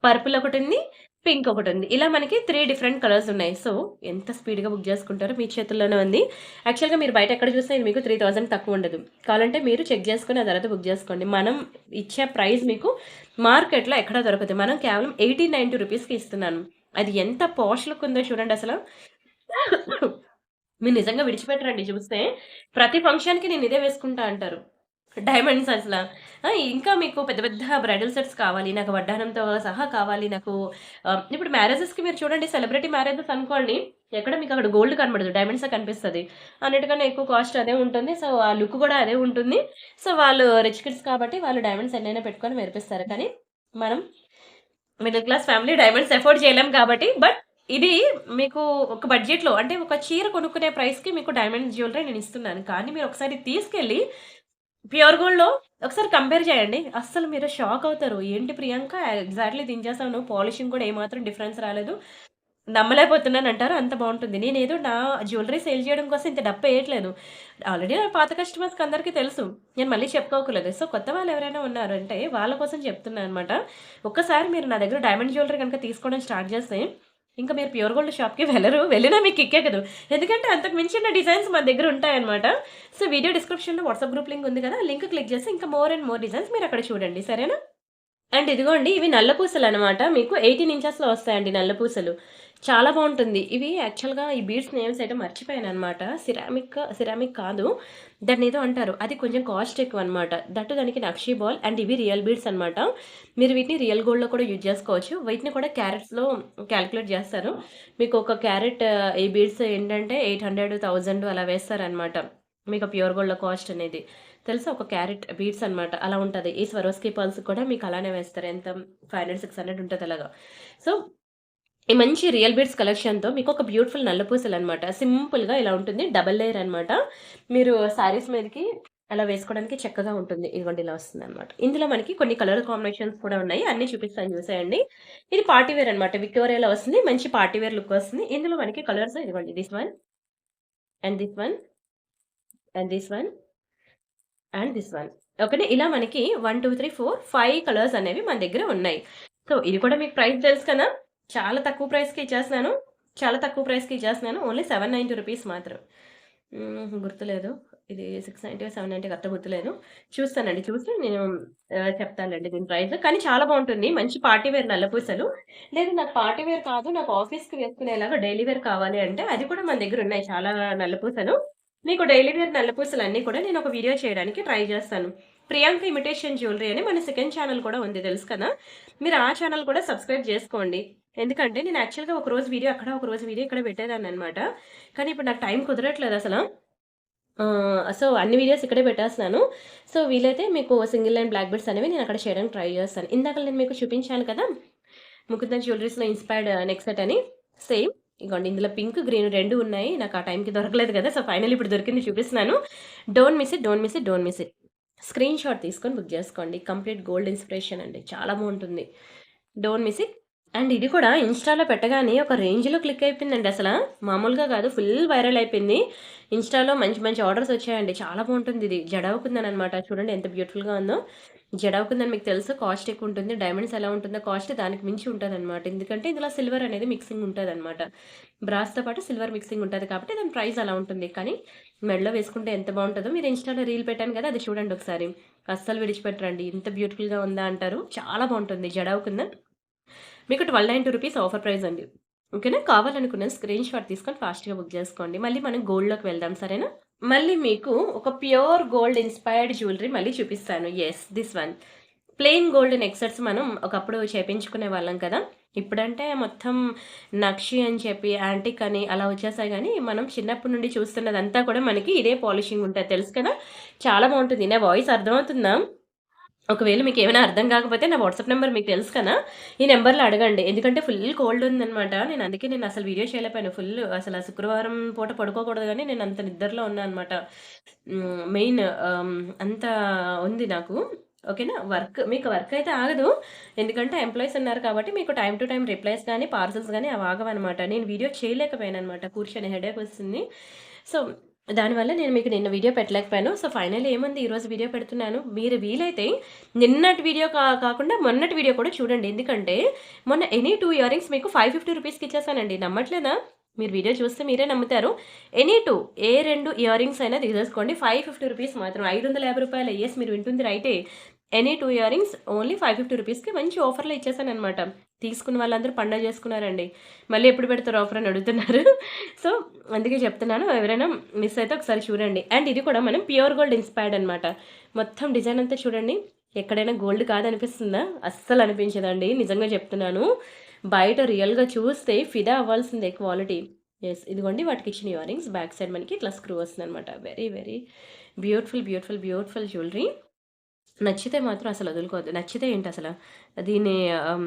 పర్పుల్ ఒకటుంది, పింక్ ఒకటుంది. ఇలా మనకి 3 డిఫరెంట్ కలర్స్ ఉన్నాయి. సో, ఎంత స్పీడ్‌గా బుక్ చేసుకుంటారో మీ చేతుల్లోనే ఉంది. యాక్చువల్‌గా మీరు బయట ఎక్కడ చూసినా ఇది మీకు 3000 తక్కువ ఉండదు. కావాలంటే మీరు చెక్ చేసుకొని ఆ తర్వాత బుక్ చేసుకోండి. మనం ఇచ్చే ప్రైస్ మీకు మార్కెట్‌లో ఎక్కడా దొరకదు. మనం కేవలం 1890 రూపీస్‌కి ఇస్తున్నాను. అది ఎంత పాష్ లుక్ ఉందో చూడండసల. మీరు నిజంగా విడిచిపెట్టరండి చూస్తే. ప్రతి ఫంక్షన్‌కి నేను ఇదే వేసుకుంటా అంటారు. డైమండ్స్ అసల. ఇంకా మీకు పెద్ద పెద్ద బ్రైడల్ సెట్స్ కావాలి. నాకు వడ్డానంతో సహా కావాలి. నాకు ఇప్పుడు మ్యారేజెస్‌కి మీరు చూడండి సెలబ్రిటీ మ్యారేజెస్ అనుకోండి. ఎక్కడ మీకు అక్కడ గోల్డ్ కనబడదు. డైమండ్సే కనిపిస్తది. అన్నిటికన్నా ఎక్కువ కాస్ట్ అదే ఉంటుంది. సో, ఆ లుక్ గూడా అదే ఉంటుంది. సో, వాళ్ళు రిచ్ కిడ్స్ కాబట్టి వాళ్ళు డైమండ్స్ ఎన్నైనా పెట్టుకొని మెరిపిస్తారు. కానీ మనం middle class family diamonds afford చేయలేం కాబట్టి ఇది మీకు ఒక బడ్జెట్‌లో అంటే ఒక చీర కొనుక్కునే ప్రైస్‌కి మీకు డైమండ్ జ్యువెలరీ నేనిస్తున్నాను. కానీ మీరొకసారి తీసుకెళ్ళి ప్యూర్ గోల్డ్‌లో ఒకసారి కంపేర్ చేయండి. అస్సలు మీరు షాక్ అవుతారు. ఏంటి ప్రియాంక ఎగ్జాక్ట్‌లీ దించేసావు నువ్వు. పాలిషింగ్ కూడా ఏమాత్రం డిఫరెన్స్ రాలేదు. నమ్మలేకపోతున్నానంటారు. అంత బావుంటుంది. నేనేదో నా జ్యువెలరీ సేల్ చేయడం కోసం ఇంత డబ్బేయట్లేదు. ఆల్రెడీ నా పాత కస్టమర్స్‌కి అందరికీ తెలుసు. నేను మళ్ళీ చెప్పుకోకర్లేదు. సో, కొత్త వాళ్ళు ఎవరైనా ఉన్నారంటే వాళ్ళ కోసం చెప్తున్నాననమాట. ఒక్కసారి మీరు నా దగ్గర డైమండ్ జ్యువెలరీ గనుక తీసుకోవడం స్టార్ట్ చేస్తే ఇంక మీరు ప్యూర్ గోల్డ్ షాప్‌కి వెళ్లరు. వెళ్ళినా మీకు కిక్కెక్కదు. ఎందుకంటే అంతకు మించిన డిజైన్స్ మన దగ్గర ఉంటాయన్నమాట. సో, వీడియో డిస్క్రిప్షన్‌లో వాట్సాప్ గ్రూప్ లింక్ ఉంది కదా! ఆ లింక్ క్లిక్ చేసి ఇంకా మోర్ అండ్ మోర్ డిజైన్స్ మీరక్కడ చూడండి. సరేనా? అండ్ ఇదిగోండి ఇవి నల్ల పూసలనమాట. మీకు 18 ఇంచెస్‌లో వస్తాయండి నల్ల పూసలు. చాలా బావుంటుంది. ఇవి యాక్చువల్‌గా ఈ బీడ్స్ నేమ్స్ అయితే మర్చిపోయాననమాట. సిరామిక్ కాదు. దాన్నేదో అంటారు. అది కొంచెం కాస్ట్ ఎక్కువనమాట. దానికి నక్షి బాల్ అండ్ ఇవి రియల్ బీడ్స్ అనమాట. మీరు వీటిని రియల్ గోల్డ్‌లో కూడా యూజ్ చేసుకోవచ్చు. వీటిని కూడా క్యారెట్స్‌లో క్యాలిక్యులేట్ చేస్తారు. మీకు ఒక క్యారెట్ ఈ బీడ్స్ ఏంటంటే 800, 1000 అలా వేస్తారనమాట. మీకు ప్యూర్ గోల్డ్‌లో కాస్ట్ అనేది. తెలుసా? ఒక క్యారెట్ బీడ్స్ అనమాట. అలా ఉంటది. ఈ స్వరోస్కి పర్ల్స్ కూడా మీకు అలానే వేస్తారు. ఎంత 500, 600 ఉంటది అలాగా. సో, ఈ మంచి రియల్ బీడ్స్ కలెక్షన్‌తో మీకొక బ్యూటిఫుల్ నల్ల పూసలనమాట. సింపుల్‌గా ఇలా ఉంటుంది. డబుల్ లేయర్ అనమాట. మీరు శారీస్ మీదకి అలా వేసుకోవడానికి చక్కగా ఉంటుంది. ఇదిగోండి ఇలా వస్తుందనమాట. ఇందులో మనకి కొన్ని కలర్ కాంబినేషన్స్ కూడా ఉన్నాయి. అన్నీ చూపిస్తాను చూసేయండి. ఇది పార్టీ వేర్ అనమాట. విక్టోరియాలో వస్తుంది. మంచి పార్టీ వేర్ లుక్ వస్తుంది. ఇందులో మనకి కలర్స్ ఇదిగోండి this one and this one and this one and this one. ఓకేనా? ఇలా మనకి 1, 2, 3, 4, 5 కలర్స్ అనేవి మన దగ్గర ఉన్నాయి. సో, ఇది కూడా మీకు ప్రైస్ తెలుసు కదా! చాలా తక్కువ ప్రైస్‌కి ఇచ్చేస్తున్నాను. చాలా తక్కువ ప్రైస్‌కి ఇచ్చేస్తున్నాను. ఓన్లీ 790 రూపీస్ మాత్రం. గుర్తులేదు. ఇది 690, 790 కరెక్ట్‌గా గుర్తులేదు. చూస్తానండి. చూసి నేను చెప్తానులెండి దీని ప్రైస్. కానీ చాలా బావుంటుంది. మంచి పార్టీ వేర్ నల్ల పూసలు. లేదు నాకు పార్టీ వేర్ కాదు. నాకు ఆఫీస్‌కి వేసుకునేలాగా డైలీ వేర్ కావాలి అంటే అది కూడా మన దగ్గర ఉన్నాయి చాలా నల్ల పూసలు. మీకు డైలీ వేర్ నల్ల పూసలన్నీ కూడా నేను ఒక వీడియో చేయడానికి ట్రై చేస్తాను. ప్రియాంక ఇమిటేషన్ జ్యువెలరీ అని మన సెకండ్ ఛానల్ కూడా ఉంది తెలుసు కదా! మీరు ఆ ఛానల్ కూడా సబ్స్క్రైబ్ చేసుకోండి. ఎందుకంటే నేను యాక్చువల్‌గా ఒకరోజు వీడియో అక్కడ, ఒకరోజు వీడియో ఇక్కడ పెట్టేదాన్ననమాట. కానీ ఇప్పుడు నాకు టైం కుదరట్లేదు అసల. సో, అన్ని వీడియోస్ ఇక్కడే పెట్టేస్తున్నాను. సో, వీలైతే మీకు సింగిల్ లైన్ బ్లాక్ బీడ్స్ అనేవి నేను అక్కడ చేయడానికి ట్రై చేస్తాను. ఇందాక నేను మీకు చూపించాను కదా! ముకుందన్ జ్యువెలరీస్‌లో ఇన్‌స్పైర్డ్ నెక్ సెట్ అని. సేమ్ ఇగోండి ఇందులో పింక్, గ్రీన్ 2 ఉన్నాయి. నాకు ఆ టైంకి దొరకలేదు కదా! సో, ఫైనల్లీ ఇప్పుడు దొరికింది చూపిస్తున్నాను. Don't miss it, don't miss it, don't miss it. Screen shot తీసుకొని బుక్ చేసుకోండి. కంప్లీట్ గోల్డ్ ఇన్స్పిరేషన్ అండి. చాలా బావుంటుంది. Don't miss it. అండ్ ఇది కూడా ఇన్‌స్టాలో పెట్టగానే ఒక రేంజ్‌లో క్లిక్ అయిపోయిందండి అసల. మామూలుగా కాదు, ఫుల్ వైరల్ అయిపోయింది. ఇన్‌స్టాలో మంచి మంచి ఆర్డర్స్ వచ్చాయండి. చాలా బావుంటుందిది. జడావు కుందననమాట. చూడండి ఎంత బ్యూటిఫుల్‌గా ఉందో. జడావు కుందన్ మీకు తెలుసు కాస్ట్ ఎక్కువుంటుంది. డైమండ్స్ ఎలా ఉంటుందో కాస్ట్ దానికి మించి ఉంటదనమాట. ఎందుకంటే ఇందులో సిల్వర్ అనేది మిక్సింగ్ ఉంటదనమాట. బ్రాస్‌తో పాటు సిల్వర్ మిక్సింగ్ ఉంటది కాబట్టి దాని ప్రైస్ అలా ఉంటుంది. కానీ మెడలో వేసుకుంటే ఎంత బావుంటదో, మీరు ఇన్‌స్టాలో రీల్ పెట్టాను కదా! అది చూడండి ఒకసారి. అస్సలు విడిచిపెట్టరండి. ఇంత బ్యూటిఫుల్‌గా ఉందా అంటారు. చాలా బావుంటుంది జడావు కుందన్. మీకు ₹1290 ఆఫర్ ప్రైస్ అండి. ఓకేనా? కావాలనుకున్న స్క్రీన్ షాట్ తీసుకొని ఫాస్ట్‌గా బుక్ చేసుకోండి. మళ్ళీ మనం గోల్డ్‌లోకి వెళ్దాం సరేనా? మళ్ళీ మీకు ఒక ప్యూర్ గోల్డ్ ఇన్‌స్పైర్డ్ జ్యువెలరీ మళ్ళీ చూపిస్తాను. Yes, this one. Plain gold neck sets మనం ఒకప్పుడు చేపించుకునే వాళ్ళం కదా! ఇప్పుడంటే మొత్తం నక్షి అని చెప్పి, యాంటిక్ అని అలా వచ్చేసాయి గానీ, మనం చిన్నప్పటి నుండి చూస్తున్నదంతా కూడా మనకి ఇదే పాలిషింగ్ ఉంటది తెలుసు కదా! చాలా బావుంటుంది. నా వాయిస్ అర్థమవుతుందా? ఒకవేళ మీకేమైనా అర్థం కాకపోతే నా వాట్సాప్ నంబర్ మీకు తెలుసు కదా! ఈ నంబర్‌లో అడగండి. ఎందుకంటే ఫుల్ కోల్డ్ ఉందనమాట. నేను అసలు వీడియో చేయలేకపోయాను. అసల శుక్రవారం పూట పడుకోకూడదు గానీ నేను అంత నిద్రలో ఉన్నా అనమాట. మెయిన్ అంత ఉంది నాకు. ఓకేనా? మీకు వర్క్ అయితే ఆగదు. ఎందుకంటే ఎంప్లాయీస్ ఉన్నారు కాబట్టి మీకు టైమ్ టు టైమ్ రిప్లైస్ గానీ, పార్సెల్స్ గానీ అవి ఆగవనమాట. నేను వీడియో చేయలేకపోయాననమాట. కూర్చొని హెడేక్ వస్తుంది. సో, దానివల్ల నేను మీకు నిన్న వీడియో పెట్టలేకపోయాను. సో, ఫైనల్లీ ఏముంది ఈరోజు వీడియో పెడుతున్నాను. మీరు వీలైతే నిన్నటి వీడియో కాకుండా మొన్నటి వీడియో కూడా చూడండి. ఎందుకంటే మొన్న ఎనీ 2 ఇయర్ రింగ్స్ మీకు ₹550కి ఇచ్చేసానండి. నమ్మట్లేదా? మీరు వీడియో చూస్తే మీరే నమ్ముతారు. ఎనీ 2 ఏ 2 ఇయర్ రింగ్స్ అయినా తీసేసుకోండి. ₹550 మాత్రం. ₹550 యెస్, మీరు వింటుంది రైటే. ఎనీ 2 ఇయర్ రింగ్స్ ఓన్లీ ₹550కి మంచి ఆఫర్‌లో ఇచ్చేసాననమాట. తీసుకున్న వాళ్ళందరూ పండగ చేసుకున్నారండి. మళ్ళీ ఎప్పుడు పెడతారు ఆఫర్ అని అడుగుతున్నారు. సో, అందుకే చెప్తున్నాను. ఎవరైనా మిస్ అయితే ఒకసారి చూడండి. అండ్ ఇది కూడా మనం ప్యూర్ గోల్డ్ ఇన్‌స్పైర్డ్ అనమాట. మొత్తం డిజైన్ అంతా చూడండి. ఎక్కడైనా గోల్డ్ కాదనిపిస్తుందా? అస్సలు అనిపించదండి. నిజంగా చెప్తున్నాను. బయట రియల్‌గా చూస్తే ఫిదా అవ్వాల్సిందే క్వాలిటీ. యెస్, ఇదిగోండి వాటికిచ్చిన ఇయర్ రింగ్స్. బ్యాక్ సైడ్ మనకి ఇట్లా స్క్రూ వస్తుందనమాట. Very, very beautiful, beautiful, beautiful jewellery. నచ్చితే మాత్రం అసలు వదులుకోవద్దు. నచ్చితే ఏంటసల దీన్ని ఆహ్,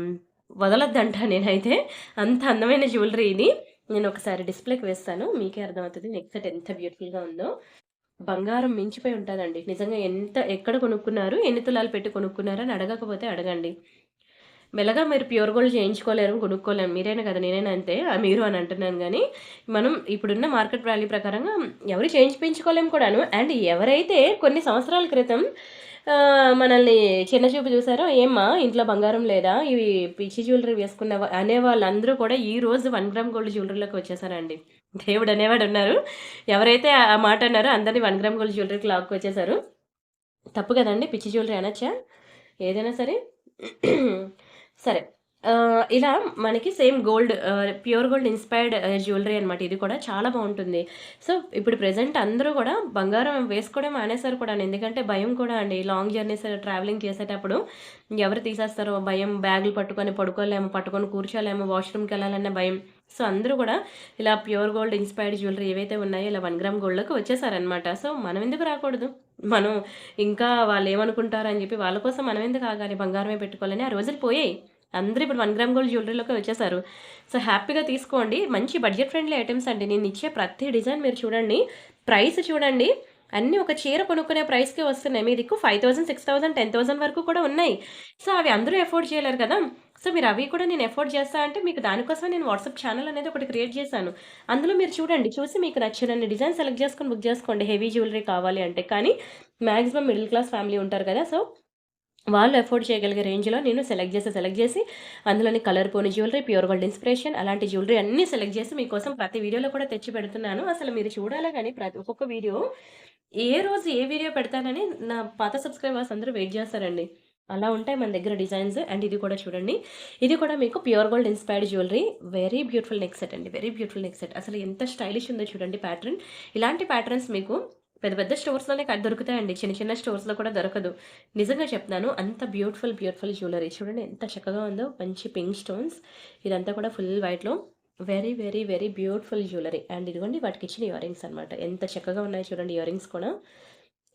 వదలొద్దంట నేనైతే. అంత అందమైన జ్యువెలరీ ఇది. నేనొకసారి డిస్‌ప్లేకి వేస్తాను. మీకే అర్థమవుతది నెక్ సెట్ ఎంత బ్యూటిఫుల్‌గా ఉందో. బంగారం మించిపోయి ఉంటదండి. నిజంగా ఎక్కడ కొనుక్కున్నారు? ఎన్ని తులాలు పెట్టి కొనుక్కున్నారు? అని అడగకపోతే అడగండి. మెల్లగా మీరు ప్యూర్ గోల్డ్ చేయించుకోలేరు, కొనుక్కోలేము. మీరైనా కదా! నేనైనా అంతే. మీరు అని అంటున్నాను గానీ, మనం ఇప్పుడున్న మార్కెట్ వాల్యూ ప్రకారంగా ఎవరు చేయించుకోలేము కూడాను. అండ్ ఎవరైతే కొన్ని సంవత్సరాల క్రితం మనల్ని చిన్న చూపు చూసారో, "ఏమ్మా ఇంట్లో బంగారం లేదా? ఇవి పిచ్చి జ్యువెలరీ వేసుకున్నావా?" అనేవాళ్ళందరూ కూడా ఈ రోజు 1 గ్రామ్ గోల్డ్ జ్యువెలరీలోకి వచ్చేసారండి. దేవుడు అనేవాడున్నారు. ఎవరైతే ఆ మాట అన్నారో అందరిని 1 గ్రామ్ గోల్డ్ జ్యువెలరీకి లాక్కొచ్చేసారు. తప్పు కదండీ! పిచ్చి జ్యువెలరీ అనొచ్చా? ఏదైనా సరే. సరే. ఇలా మనకి same pure gold inspired jewellery అనమాట. ఇది కూడా చాలా బావుంటుంది. సో, ఇప్పుడు ప్రెజెంట్ అందరూ గూడా బంగారం వేసుకోవడం మానేశారు కూడాను. ఎందుకంటే భయం కూడా అండి. లాంగ్ జర్నీస్ ట్రావెలింగ్ చేసేటప్పుడు ఎవరు తీసేస్తారో భయం. బ్యాగులు పట్టుకొని పడుకోలేము, పట్టుకొని కూర్చోలేము, వాష్‌రూమ్‌కెళ్ళాలన్న భయం. సో, అందరూ గూడా ఇలా ప్యూర్ గోల్డ్ ఇన్‌స్పైర్డ్ జ్యువెలరీ ఏవైతే ఉన్నాయో ఇలా 1 గ్రామ్ గోల్డ్‌లోకి వచ్చేసారనమాట. సో, మనం ఎందుకు రాకూడదు? మనం ఇంకా వాళ్ళేమనుకుంటారని జెప్పి వాళ్ళ కోసం మనమెందుకు ఆగాలి? బంగారమే పెట్టుకోవాలని. ఆ రోజులు పోయాయి. అందరూ ఇప్పుడు 1 గ్రామ్ గోల్డ్ జ్యువెలరీలోకి వచ్చేసారు. సో, హ్యాపీగా తీసుకోండి. మంచి బడ్జెట్ ఫ్రెండ్లీ ఐటెమ్స్ అండి. నేనిచ్చే ప్రతి డిజైన్ మీరు చూడండి. ప్రైస్ చూడండి. అన్నీ ఒక చీర కొనుక్కునే ప్రైస్‌కే వస్తున్నాయి. మీ దిక్కు 5000, 6000, 10,000 వరకు కూడా ఉన్నాయి. సో, అవి అందరూ ఎఫోర్డ్ చేయలేరు కదా! సో, మీరు అవి కూడా నేను ఎఫోర్డ్ చేస్తా అంటే మీకు దానికోసమే నేను వాట్సాప్ ఛానెల్ అనేది ఒకటి క్రియేట్ చేశాను. అందులో మీరు చూడండి. చూసి మీకు నచ్చినన్ని డిజైన్ సెలెక్ట్ చేసుకొని బుక్ చేసుకోండి. హెవీ జ్యువెలరీ కావాలి అంటే. కానీ మాక్సిమం మిడిల్ క్లాస్ ఫ్యామిలీ ఉంటారు కదా! సో, వాళ్ళు ఎఫోర్డ్ చేయగలిగే రేంజ్‌లో నేను సెలెక్ట్ చేసి అందులోని కలర్ పోని జ్యువెలరీ, ప్యూర్ గోల్డ్ ఇన్‌స్పిరేషన్ అలాంటి జ్యువెలరీ అన్నీ సెలెక్ట్ చేసి మీకోసం ప్రతి వీడియోలో కూడా తెచ్చి పెడుతున్నాను. అసలు మీరు చూడాలా గాని ఒక్కొక్క వీడియో ఏ రోజు ఏ వీడియో పెడతానని నా పాత సబ్‌స్క్రైబర్స్ అందరూ వెయిట్ చేస్తారండి. అలా ఉంటాయి మన దగ్గర డిజైన్స్. అండ్ ఇది కూడా చూడండి. ఇది కూడా మీకు pure gold inspired jewellery. Very beautiful neck set అండి. Very beautiful neck set. అసలు ఎంత స్టైలిష్ ఉందో చూడండి ప్యాటర్న్. ఇలాంటి ప్యాటర్న్స్ మీకు పెద్ద పెద్ద స్టోర్స్‌లోనే దొరుకుతాయండి. చిన్న చిన్న స్టోర్స్‌లో కూడా దొరకదు. నిజంగా చెప్తున్నాను. అంత బ్యూటిఫుల్, బ్యూటిఫుల్ జ్యువెలరీ. చూడండి ఎంత చక్కగా ఉందో. మంచి పింక్ స్టోన్స్. ఇదంతా కూడా ఫుల్ వైట్‌లో very, very, very beautiful jewellery. And ఇదిగోండి వాటికిచ్చిన ఇయర్ రింగ్స్ అనమాట. ఎంత చక్కగా ఉన్నాయో చూడండి ఇయర్ రింగ్స్ కూడా.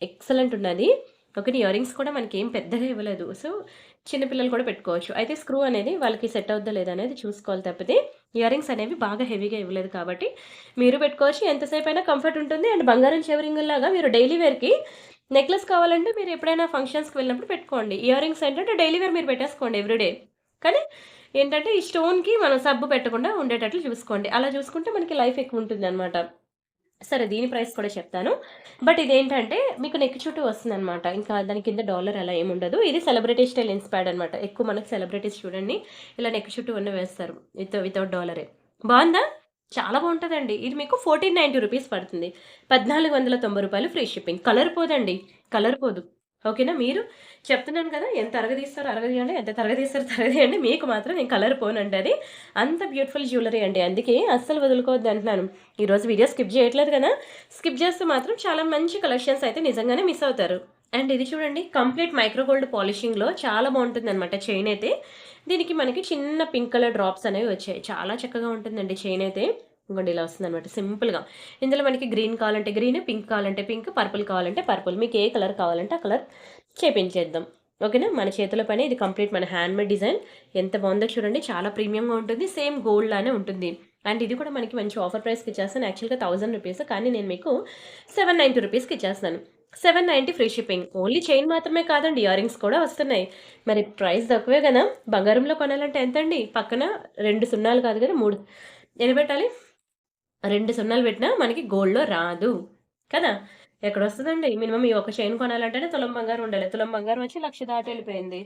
ఎక్సలెంట్ ఉన్నది. ఓకేనా. ఇయర్ రింగ్స్ కూడా మనకేం పెద్దగా ఇవ్వలేదు. సో, చిన్న పిల్లలు కూడా పెట్టుకోవచ్చు. అయితే స్క్రూ అనేది వాళ్ళకి సెట్ అవుద్దా లేదా అనేది చూసుకోవాలి తప్పితే, ఇయర్ రింగ్స్ అనేవి బాగా హెవీగా ఇవ్వలేదు కాబట్టి, మీరు పెట్టుకోవచ్చు. ఎంతసేపైనా కంఫర్ట్ ఉంటుంది. అండ్ బంగారం చెవిరింగుల్లాగా మీరు డైలీ వేర్‌కి నెక్లెస్ కావాలంటే మీరు ఎప్పుడైనా ఫంక్షన్స్‌కి వెళ్ళినప్పుడు పెట్టుకోండి. ఇయర్ రింగ్స్ ఏంటంటే డైలీ వేర్ మీరు పెట్టేసుకోండి ఎవ్రీడే. కానీ ఏంటంటే ఈ స్టోన్‌కి మనం సబ్బు పెట్టకుండా ఉండేటట్లు చూసుకోండి. అలా చూసుకుంటే మనకి లైఫ్ ఎక్కువుంటుందనమాట. సరే దీని ప్రైస్ కూడా చెప్తాను. బట్ ఇదేంటంటే మీకు నెక్ చుట్టూ వస్తుందనమాట. ఇంకా దాని కింద డాలర్ అలా ఏముండదు. ఇది సెలబ్రిటీ స్టైల్ ఇన్‌స్పైర్డ్ అనమాట. ఎక్కువ మనకు సెలబ్రిటీస్ చూడండి ఇలా నెక్ చుట్టూ ఉన్న వేస్తారు. వితౌట్ డాలరే. బావుందా? చాలా బావుంటదండి. ఇది మీకు రూ. 1490 పడుతుంది. రూ. 1490 ఫ్రీ షిప్పింగ్. కలర్ పోదండి. కలర్ పోదు. ఓకేనా? మీరు చెప్తున్నాను కదా! ఎంత అరగదీస్తారో అరగదీయండి. ఎంత తరగదీస్తారో తరగదీయండి. మీకు మాత్రం నేను కలర్ పోనండి అది. అంత బ్యూటిఫుల్ జ్యువెలరీ అండి. అందుకే అస్సలు వదులుకోవద్దు అంటున్నాను. ఈరోజు వీడియో స్కిప్ చేయట్లేదు కదా! స్కిప్ చేస్తే మాత్రం చాలా మంచి కలెక్షన్స్ అయితే నిజంగానే మిస్ అవుతారు. అండ్ ఇది చూడండి కంప్లీట్ మైక్రో గోల్డ్ పాలిషింగ్‌లో చాలా బావుంటుందనమాట చైన్ అయితే. దీనికి మనకి చిన్న పింక్ కలర్ డ్రాప్స్ అనేవి వచ్చాయి. చాలా చక్కగా ఉంటుందండి చైన్ అయితే. ఇదిగోండి ఇలా వస్తుందనమాట సింపుల్‌గా. ఇందులో మనకి గ్రీన్ కావాలంటే గ్రీన్, పింక్ కావాలంటే పింక్, పర్పుల్ కావాలంటే పర్పుల్. మీకు ఏ కలర్ కావాలంటే ఆ కలర్ చేపించేద్దాం. ఓకేనా? మన చేతుల పని ఇది కంప్లీట్ మన హ్యాండ్‌మేడ్ డిజైన్. ఎంత బావుందో చూడండి. చాలా ప్రీమియంగా ఉంటుంది. సేమ్ గోల్డ్ లానే ఉంటుంది. అండ్ ఇది కూడా మనకి మంచి ఆఫర్ ప్రైస్‌కి ఇచ్చేస్తాను. యాక్చువల్‌గా రూ. 1000 కానీ నేను మీకు రూ. 790కి ఇచ్చేస్తున్నాను. 790 ఫ్రీ షిప్పింగ్. ఓన్లీ చైన్ మాత్రమే కాదండి. ఇయర్ రింగ్స్ కూడా వస్తున్నాయి. మరి ప్రైస్ తక్కువే కదా! బంగారంలో కొనాలంటే ఎంతండి? పక్కన 2 సున్నాలు కాదు కదా! 3 ఎన్ని పెట్టాలి? 2 సున్నాలు పెట్టినా మనకి గోల్డ్‌లో రాదు. కదా! ఎక్కడొస్తదండి? మినిమమ్ ఈ ఒక చైన్ కొనాలంటేనే తులం బంగారం ఉండాలి. తులం బంగారం వచ్చి 1,00,000 దాటెళ్ళిపోయింది.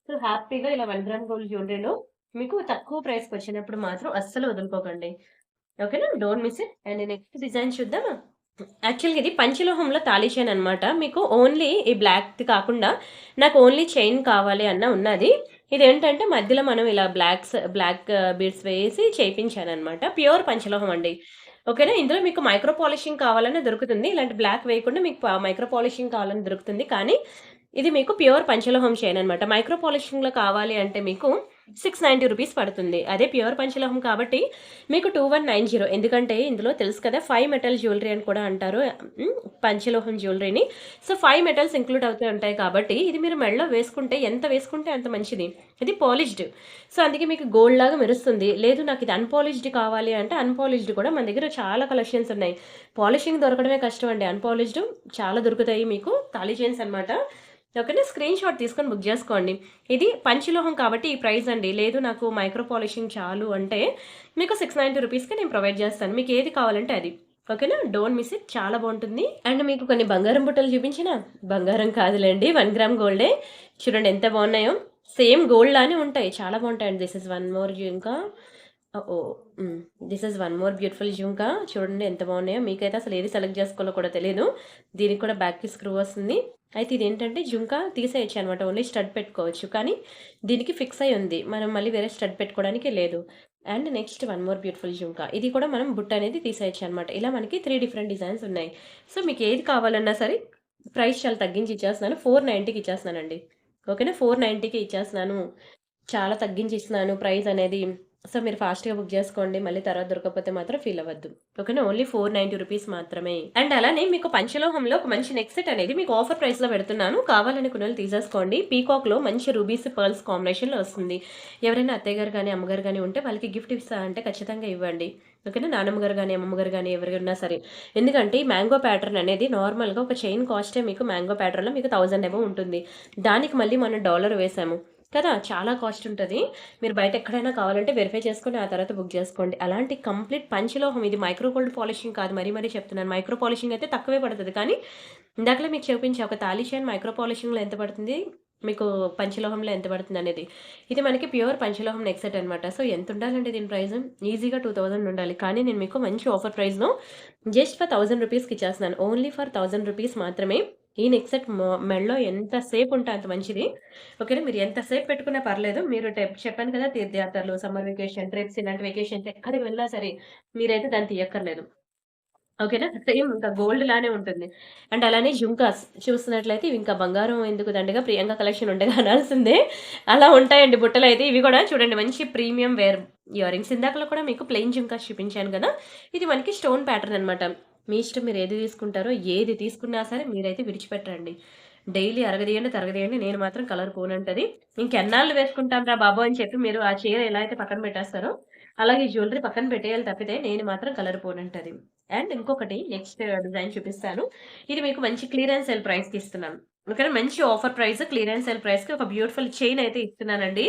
సో, హ్యాపీగా ఇలా 1 గ్రామ్ గోల్డ్ జ్యువెలరీలో మీకు తక్కువ ప్రైస్‌కొచ్చినప్పుడు మాత్రం అస్సలు వదులుకోకండి. ఓకేనా? Don't miss it. And next design చూద్దామా? యాక్చువల్‌గా ఇది పంచలోహంలో తాళి చైన్ అనమాట. మీకు ఓన్లీ ఈ బ్లాక్‌ది కాకుండా నాకు ఓన్లీ చైన్ కావాలి అన్న ఉన్నది. ఇదేంటంటే మధ్యలో మనం ఇలా బ్లాక్ బీడ్స్ వేసి చేపించాననమాట. ప్యూర్ పంచలోహం అండి. ఓకేనా? ఇందులో మీకు మైక్రో పాలిషింగ్ కావాలన్నా దొరుకుతుంది. ఇలాంటి బ్లాక్ వేయకుండా మీకు మైక్రో పాలిషింగ్ కావాలని దొరుకుతుంది. కానీ ఇది మీకు ప్యూర్ పంచలోహం చైన్ అనమాట. మైక్రో పాలిషింగ్‌లో కావాలి అంటే మీకు రూ. 690 పడుతుంది. అదే ప్యూర్ పంచలోహం కాబట్టి మీకు 2190. ఎందుకంటే ఇందులో తెలుసు కదా! 5 మెటల్ జ్యువెలరీ అని కూడా అంటారు. హ్మ్. పంచలోహం జ్యువెలరీని. సో, 5 మెటల్స్ ఇంక్లూడ్ అవుతూ ఉంటాయి కాబట్టి ఇది మీరు మెడలో వేసుకుంటే ఎంత వేసుకుంటే అంత మంచిది. ఇది పాలిష్డ్. సో, అందుకే మీకు గోల్డ్ లాగా మెరుస్తుంది. లేదు నాకు ఇది అన్‌పాలిష్డ్ కావాలి అంటే అన్‌పాలిష్డ్ కూడా మన దగ్గర చాలా కలెక్షన్స్ ఉన్నాయి. పాలిషింగ్ దొరకడమే కష్టం అండి. అన్‌పాలిష్డ్ చాలా దొరుకుతాయి మీకు. తాళి చైన్స్ అనమాట. ఓకేనా? స్క్రీన్ షాట్ తీసుకొని బుక్ చేసుకోండి. ఇది పంచలోహం కాబట్టి ఈ ప్రైస్ అండి. లేదు నాకు మైక్రో పాలిషింగ్ చాలు అంటే మీకు రూ. 690కి నేను ప్రొవైడ్ చేస్తాను. మీకు ఏది కావాలంటే అది. ఓకేనా? Don't miss it. చాలా బావుంటుంది. అండ్ మీకు కొన్ని బంగారం బుట్టలు చూపించినా? బంగారం కాదులెండి. 1 గ్రామ్ గోల్డే. చూడండి ఎంత బావున్నాయో. సేమ్ గోల్డ్ లానే ఉంటాయి. చాలా బావుంటాయండి. దిస్ ఇస్ వన్ మోర్ ఇంకా oh! Hmm. This is one more beautiful jhumka. చూడండి ఎంత బాగున్నాయో. మీకైతే అసలు ఏది సెలెక్ట్ చేసుకోవాలో కూడా తెలీదు. దీనికి కూడా బ్యాక్‌కి స్క్రూ వస్తుంది. అయితే ఇదేంటంటే జుంకా తీసేయొచ్చనమాట. ఓన్లీ స్టడ్ పెట్టుకోవచ్చు. కానీ దీనికి ఫిక్స్ అయ్యి ఉంది. మనం మళ్ళీ వేరే స్టడ్ పెట్టుకోవడానికి లేదు. And next one more beautiful jhumka. ఇది కూడా మనం బుట్ట అనేది తీసేయొచ్చనమాట. ఇలా మనకి 3 డిఫరెంట్ డిజైన్స్ ఉన్నాయి. సో, మీకు ఏది కావాలన్నా సరే ప్రైస్ చాలా తగ్గించి ఇచ్చేస్తున్నాను. 490కి ఇచ్చేస్తున్నానండి. ఓకేనా? 490కి ఇచ్చేస్తున్నాను. చాలా తగ్గించి ఇస్తున్నాను ప్రైస్ అనేది. సో, మీరు ఫాస్ట్‌గా బుక్ జేసుకోండి. మళ్ళీ తర్వాత దొరకకపోతే మాత్రం ఫీల్ అవ్వద్దు. ఓకేనా? ఓన్లీ రూ. 490 మాత్రమే. అండ్ అలానే మీకు పంచలోహంలో ఒక మంచి నెక్ సెట్ అనేది మీకు ఆఫర్ ప్రైస్‌లో పెడుతున్నాను. కావాలనుకున్నోళ్ళు తీసేసుకోండి. పీకాక్‌లో మంచి రూబీస్, పర్ల్స్ కాంబినేషన్‌లో వస్తుంది. ఎవరైనా అత్తయ్య గారు గాని, అమ్మగారు గాని ఉంటే వాళ్ళకి గిఫ్ట్ ఇస్తా అంటే ఖచ్చితంగా ఇవ్వండి. ఓకేనా? నానమ్మ గారు గాని, అమ్మమ్మ గారు గాని ఎవరున్నా సరే. ఎందుకంటే ఈ మ్యాంగో ప్యాటర్న్ అనేది నార్మల్‌గా ఒక చైన్ కాస్టే మీకు మ్యాంగో ప్యాటర్న్‌లో మీకు 1000 అబోవ్ ఉంటుంది. దానికి మళ్ళీ మనం డాలర్ వేసాము. కదా! చాలా కాస్ట్ ఉంటది. మీరు బయట ఎక్కడైనా కావాలంటే వెరిఫై చేసుకొని ఆ తర్వాత బుక్ చేసుకోండి. అలాంటి కంప్లీట్ పంచలోహం ఇది మైక్రో గోల్డ్ పాలిషింగ్ కాదు. మరీ చెప్తున్నాను. మైక్రో పాలిషింగ్ అయితే తక్కువే పడతది. కానీ ఇందాకలే మీకు చూపించా ఒక తాళి చైన్ మైక్రో పాలిషింగ్‌లో ఎంత పడుతుంది? మీకు పంచలోహంలో ఎంత పడుతుందనేది. ఇది మనకి ప్యూర్ పంచలోహం నెక్ సెట్ అనమాట. సో, ఎంత ఉండాలండి దీని ప్రైస్? ఈజీగా 2000 ఉండాలి. కానీ నేను మీకు మంచి ఆఫర్ ప్రైస్‌లో జస్ట్ ఫర్ రూ. 1000కి ఇచ్చేస్తున్నాను. ఓన్లీ ఫర్ రూ. 1000 మాత్రమే. ఈ నెక్ సెట్ మెడలో ఎంత సేపు ఉంటే అంత మంచిది. ఓకేనా? మీరు ఎంత సేపు పెట్టుకున్నా పర్లేదు. మీరు చెప్పాను కదా! తీర్థయాత్రలు, సమ్మర్ వెకేషన్, ట్రిప్స్ ఇలాంటి వెకేషన్స్ ఎక్కడికి వెళ్ళినా సరే మీరైతే దాన్ని తీయక్కర్లేదు. ఓకేనా? సేమ్ ఇంకా గోల్డ్ లానే ఉంటుంది. అండ్ అలానే జుంకాస్ చూస్తున్నట్లయితే ఇవి ఇంకా బంగారం ఎందుకు దండగా ప్రియాంక కలెక్షన్ ఉండగా అనాల్సిందే. అలా ఉంటాయండి బుట్టలైతే. ఇవి కూడా చూడండి మంచి ప్రీమియం వేర్ ఇయర్ రింగ్స్. ఇందాకలో కూడా మీకు ప్లెయిన్ జుంకాస్ చూపించాను కదా! ఇది మనకి స్టోన్ ప్యాటర్న్ అనమాట. మీ ఇష్టం మీరు ఏది తీసుకుంటారో, ఏది తీసుకున్నా సరే మీరైతే విడిచిపెట్టరండి. డైలీ అరగదీయండి, తరగదీయండి. నేను మాత్రం కలర్ పోనంటది. ఇంకెన్నాళ్ళు వేసుకుంటాంరా బాబు అని చెప్పి మీరు ఆ చీర ఎలా అయితే పక్కన పెట్టేస్తారో, అలాగే జ్యువెలరీ పక్కన పెట్టేయాలి తప్పితే నేను మాత్రం కలర్ పోనంటది. అండ్ ఇంకొకటి నెక్స్ట్ డిజైన్ చూపిస్తాను. ఇది మీకు మంచి క్లియరెన్స్ సేల్ ప్రైస్‌కి ఇస్తున్నాను. ఓకేనా. మంచి ఆఫర్ ప్రైస్, క్లియరెన్స్ సేల్ ప్రైస్‌కి ఒక బ్యూటిఫుల్ చైన్ అయితే ఇస్తున్నానండి.